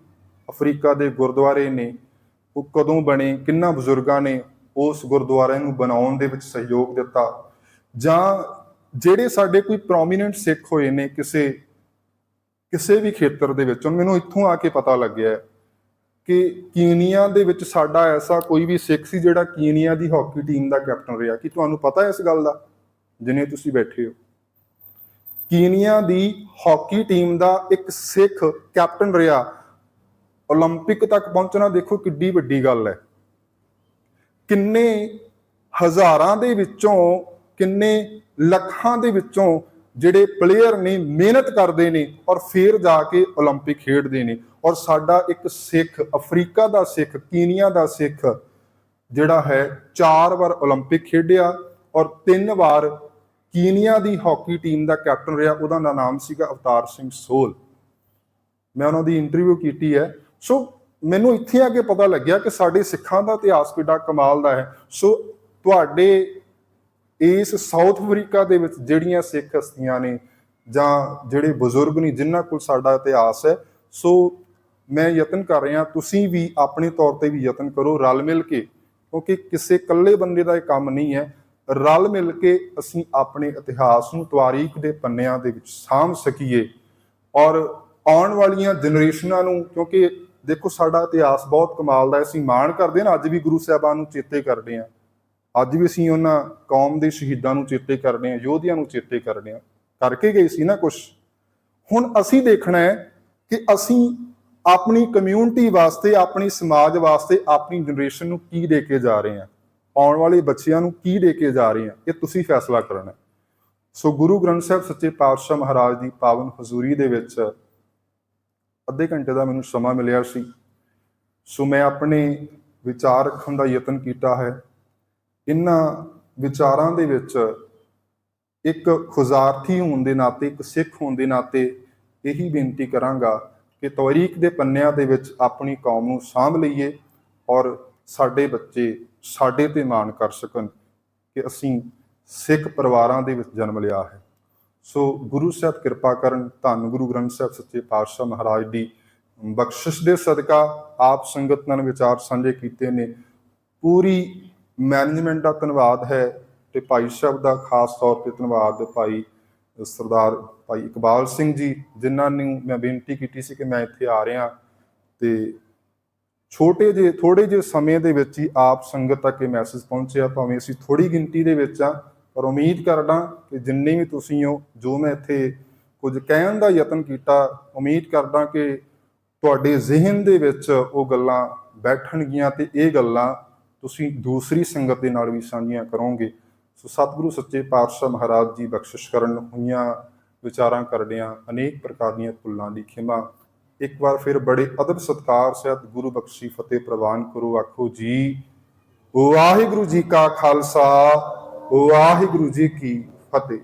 ਅਫਰੀਕਾ ਦੇ ਗੁਰਦੁਆਰੇ ਨੇ ਉਹ ਕਦੋਂ ਬਣੇ, ਕਿੰਨਾ ਬਜ਼ੁਰਗਾਂ ਨੇ ਉਸ ਗੁਰਦੁਆਰਿਆਂ ਨੂੰ ਬਣਾਉਣ ਦੇ ਵਿੱਚ ਸਹਿਯੋਗ ਦਿੱਤਾ, ਜਾਂ ਜਿਹੜੇ ਸਾਡੇ ਕੋਈ ਪ੍ਰੋਮੀਨੈਂਟ ਸਿੱਖ ਹੋਏ ਨੇ ਕਿਸੇ ਵੀ ਖੇਤਰ ਦੇ ਵਿੱਚ। ਮੈਨੂੰ ਇੱਥੋਂ ਆ ਕੇ ਪਤਾ ਲੱਗਿਆ ਕਿ ਕੀਨੀਆ ਦੇ ਵਿੱਚ ਸਾਡਾ ਐਸਾ ਕੋਈ ਵੀ ਸਿੱਖ ਸੀ ਜਿਹੜਾ ਕੀਨੀਆ ਦੀ ਹਾਕੀ ਟੀਮ ਦਾ ਕੈਪਟਨ ਰਿਹਾ। ਕੀ ਤੁਹਾਨੂੰ ਪਤਾ ਹੈ ਇਸ ਗੱਲ ਦਾ, ਜਿਨੇ ਤੁਸੀਂ ਬੈਠੇ ਹੋ? ਕੀਨੀਆ ਦੀ ਹਾਕੀ ਟੀਮ ਦਾ ਇੱਕ ਸਿੱਖ ਕੈਪਟਨ ਰਿਹਾ। ਓਲੰਪਿਕ ਤੱਕ ਪਹੁੰਚਣਾ ਦੇਖੋ ਕਿੱਡੀ ਵੱਡੀ ਗੱਲ ਹੈ। ਕਿੰਨੇ ਹਜ਼ਾਰਾਂ ਦੇ ਵਿੱਚੋਂ, ਕਿੰਨੇ ਲੱਖਾਂ ਦੇ ਵਿੱਚੋਂ ਜਿਹੜੇ ਪਲੇਅਰ ਨੇ ਮਿਹਨਤ ਕਰਦੇ ਨੇ ਔਰ ਫਿਰ ਜਾ ਕੇ ਓਲੰਪਿਕ ਖੇਡਦੇ ਨੇ। ਔਰ ਸਾਡਾ ਇੱਕ ਸਿੱਖ, ਅਫਰੀਕਾ ਦਾ ਸਿੱਖ, ਕੀਨੀਆ ਦਾ ਸਿੱਖ ਜਿਹੜਾ ਹੈ 4 ਵਾਰ ਓਲੰਪਿਕ ਖੇਡਿਆ ਔਰ 3 ਵਾਰ ਕੀਨੀਆ ਦੀ ਹਾਕੀ ਟੀਮ ਦਾ ਕੈਪਟਨ ਰਿਹਾ। ਉਹਦਾ ਨਾਮ ਸੀਗਾ ਅਵਤਾਰ ਸਿੰਘ ਸੋਹਲ। ਮੈਂ ਉਹਨਾਂ ਦੀ ਇੰਟਰਵਿਊ ਕੀਤੀ ਹੈ। ਸੋ ਮੈਨੂੰ ਇੱਥੇ ਆ ਕੇ ਪਤਾ ਲੱਗਿਆ ਕਿ ਸਾਡੇ ਸਿੱਖਾਂ ਦਾ ਇਤਿਹਾਸ ਕਿੱਡਾ ਕਮਾਲ ਦਾ ਹੈ। ਸੋ ਤੁਹਾਡੇ ਇਸ ਸਾਊਥ ਅਫਰੀਕਾ ਦੇ ਵਿੱਚ ਜਿਹੜੀਆਂ ਸਿੱਖ ਹਸਤੀਆਂ ਨੇ ਜਾਂ ਜਿਹੜੇ ਬਜ਼ੁਰਗ ਨੇ ਜਿਨ੍ਹਾਂ ਕੋਲ ਸਾਡਾ ਇਤਿਹਾਸ ਹੈ, ਸੋ ਮੈਂ ਯਤਨ ਕਰ ਰਿਹਾ, ਤੁਸੀਂ ਵੀ ਆਪਣੇ ਤੌਰ ਤੇ ਵੀ ਯਤਨ ਕਰੋ ਰਲ ਮਿਲ ਕੇ, ਕਿਉਂਕਿ ਕਿਸੇ ਇਕੱਲੇ ਬੰਦੇ ਦਾ ਇਹ ਕੰਮ ਨਹੀਂ ਹੈ। ਰਲ ਮਿਲ ਕੇ ਅਸੀਂ ਆਪਣੇ ਇਤਿਹਾਸ ਨੂੰ ਤਵਾਰੀਖ ਦੇ ਪੰਨਿਆਂ ਦੇ ਵਿੱਚ ਸਾਂਭ ਸਕੀਏ ਔਰ ਆਉਣ ਵਾਲੀਆਂ ਜਨਰੇਸ਼ਨਾਂ ਨੂੰ, ਕਿਉਂਕਿ ਦੇਖੋ ਸਾਡਾ ਇਤਿਹਾਸ ਬਹੁਤ ਕਮਾਲ ਦਾ, ਅਸੀਂ ਮਾਣ ਕਰਦੇ ਹਾਂ। ਅੱਜ ਵੀ ਗੁਰੂ ਸਾਹਿਬਾਨ ਨੂੰ ਚੇਤੇ ਕਰਦੇ ਹਾਂ, ਅੱਜ ਵੀ ਅਸੀਂ ਉਹਨਾਂ ਕੌਮ ਦੇ ਸ਼ਹੀਦਾਂ ਨੂੰ ਚੇਤੇ ਕਰਦੇ ਹਾਂ, ਯੋਧਿਆਂ ਨੂੰ ਚੇਤੇ ਕਰਦੇ ਹਾਂ, ਕਰਕੇ ਗਏ ਸੀ ਨਾ ਕੁਛ। ਹੁਣ ਅਸੀਂ ਦੇਖਣਾ ਹੈ ਕਿ ਅਸੀਂ ਆਪਣੀ ਕਮਿਊਨਿਟੀ ਵਾਸਤੇ, ਆਪਣੀ ਸਮਾਜ ਵਾਸਤੇ, ਆਪਣੀ ਜਨਰੇਸ਼ਨ ਨੂੰ ਕੀ ਦੇ ਕੇ ਜਾ ਰਹੇ ਹਾਂ, ਆਉਣ ਵਾਲੇ ਬੱਚਿਆਂ ਨੂੰ ਕੀ ਦੇ ਕੇ ਜਾ ਰਹੇ ਹਾਂ, ਇਹ ਤੁਸੀਂ ਫੈਸਲਾ ਕਰਨਾ। ਸੋ ਗੁਰੂ ਗ੍ਰੰਥ ਸਾਹਿਬ ਸੱਚੇ ਪਾਤਸ਼ਾਹ ਮਹਾਰਾਜ ਦੀ ਪਾਵਨ ਹਜ਼ੂਰੀ ਦੇ ਵਿੱਚ ਅੱਧੇ ਘੰਟੇ ਦਾ ਮੈਨੂੰ ਸਮਾਂ ਮਿਲਿਆ ਸੀ। ਸੋ ਮੈਂ ਆਪਣੇ ਵਿਚਾਰ ਰੱਖਣ ਦਾ ਯਤਨ ਕੀਤਾ ਹੈ। ਇਹਨਾਂ ਵਿਚਾਰਾਂ ਦੇ ਵਿੱਚ ਇੱਕ ਖੁਜ਼ਾਰਥੀ ਹੋਣ ਦੇ ਨਾਤੇ, ਇੱਕ ਸਿੱਖ ਹੋਣ ਦੇ ਨਾਤੇ ਇਹੀ ਬੇਨਤੀ ਕਰਾਂਗਾ ਕਿ ਤਵਾਰੀਖ ਦੇ ਪੰਨਿਆਂ ਦੇ ਵਿੱਚ ਆਪਣੀ ਕੌਮ ਨੂੰ ਸਾਂਭ ਲਈਏ ਔਰ ਸਾਡੇ ਬੱਚੇ ਸਾਡੇ ਤੇ ਮਾਣ ਕਰ ਸਕਣ ਕਿ ਅਸੀਂ ਸਿੱਖ ਪਰਿਵਾਰਾਂ ਦੇ ਵਿੱਚ ਜਨਮ ਲਿਆ ਹੈ। ਸੋ ਗੁਰੂ ਸਾਹਿਬ ਕਿਰਪਾ ਕਰਨ। ਧੰਨ ਗੁਰੂ ਗ੍ਰੰਥ ਸਾਹਿਬ ਸੱਚੇ ਪਾਤਸ਼ਾਹ ਮਹਾਰਾਜ ਦੀ ਬਖਸ਼ਿਸ਼ ਦੇ ਸਦਕਾ ਆਪ ਸੰਗਤ ਨਾਲ ਵਿਚਾਰ ਸਾਂਝੇ ਕੀਤੇ ਨੇ। ਪੂਰੀ ਮੈਨੇਜਮੈਂਟ ਦਾ ਧੰਨਵਾਦ ਹੈ ਤੇ ਭਾਈ ਸਾਹਿਬ ਦਾ ਖਾਸ ਤੌਰ ਤੇ ਧੰਨਵਾਦ ਭਾਈ ਸਰਦਾਰ ਭਾਈ ਇਕਬਾਲ ਸਿੰਘ ਜੀ, ਜਿਨ੍ਹਾਂ ਨੂੰ ਮੈਂ ਬੇਨਤੀ ਕੀਤੀ ਸੀ ਕਿ ਮੈਂ ਇੱਥੇ ਆ ਰਿਹਾ ਤੇ ਥੋੜੇ ਜਿਹੇ ਸਮੇਂ ਦੇ ਵਿੱਚ ਹੀ ਆਪ ਸੰਗਤ ਤੱਕ ਇਹ ਮੈਸੇਜ ਪਹੁੰਚਿਆ। ਭਾਵੇਂ ਅਸੀਂ ਥੋੜੀ ਗਿਣਤੀ ਦੇ ਵਿੱਚ ਆ, ਪਰ ਉਮੀਦ ਕਰਦਾ ਕਿ ਜਿੰਨੇ ਵੀ ਤੁਸੀਂ ਹੋ, ਜੋ ਮੈਂ ਇੱਥੇ ਕੁਝ ਕਹਿਣ ਦਾ ਯਤਨ ਕੀਤਾ, ਉਮੀਦ ਕਰਦਾ ਕਿ ਤੁਹਾਡੇ ਜ਼ਿਹਨ ਦੇ ਵਿੱਚ ਉਹ ਗੱਲਾਂ ਬੈਠਣਗੀਆਂ ਤੇ ਇਹ ਗੱਲਾਂ ਤੁਸੀਂ ਦੂਸਰੀ ਸੰਗਤ ਦੇ ਨਾਲ ਵੀ ਸਾਂਝੀਆਂ ਕਰੋਗੇ। ਸੋ ਸਤਿਗੁਰੂ ਸੱਚੇ ਪਾਤਸ਼ਾਹ ਮਹਾਰਾਜ ਜੀ ਬਖਸ਼ਿਸ਼ ਕਰਨ, ਹੋਈਆਂ ਵਿਚਾਰਾਂ ਕਰਦਿਆਂ ਅਨੇਕ ਪ੍ਰਕਾਰ ਦੀਆਂ ਭੁੱਲਾਂ ਦੀ ਖਿਮਾ। ਇੱਕ ਵਾਰ ਫਿਰ ਬੜੇ ਅਦਬ ਸਤਿਕਾਰ ਸਹਿਤ ਗੁਰੂ ਬਖਸ਼ੀ ਫਤਿਹ ਪ੍ਰਵਾਨ ਕਰੋ। ਆਖੋ ਜੀ ਵਾਹਿਗੁਰੂ ਜੀ ਕਾ ਖਾਲਸਾ, ਵਾਹਿਗੁਰੂ ਜੀ ਕੀ ਫਤਿਹ।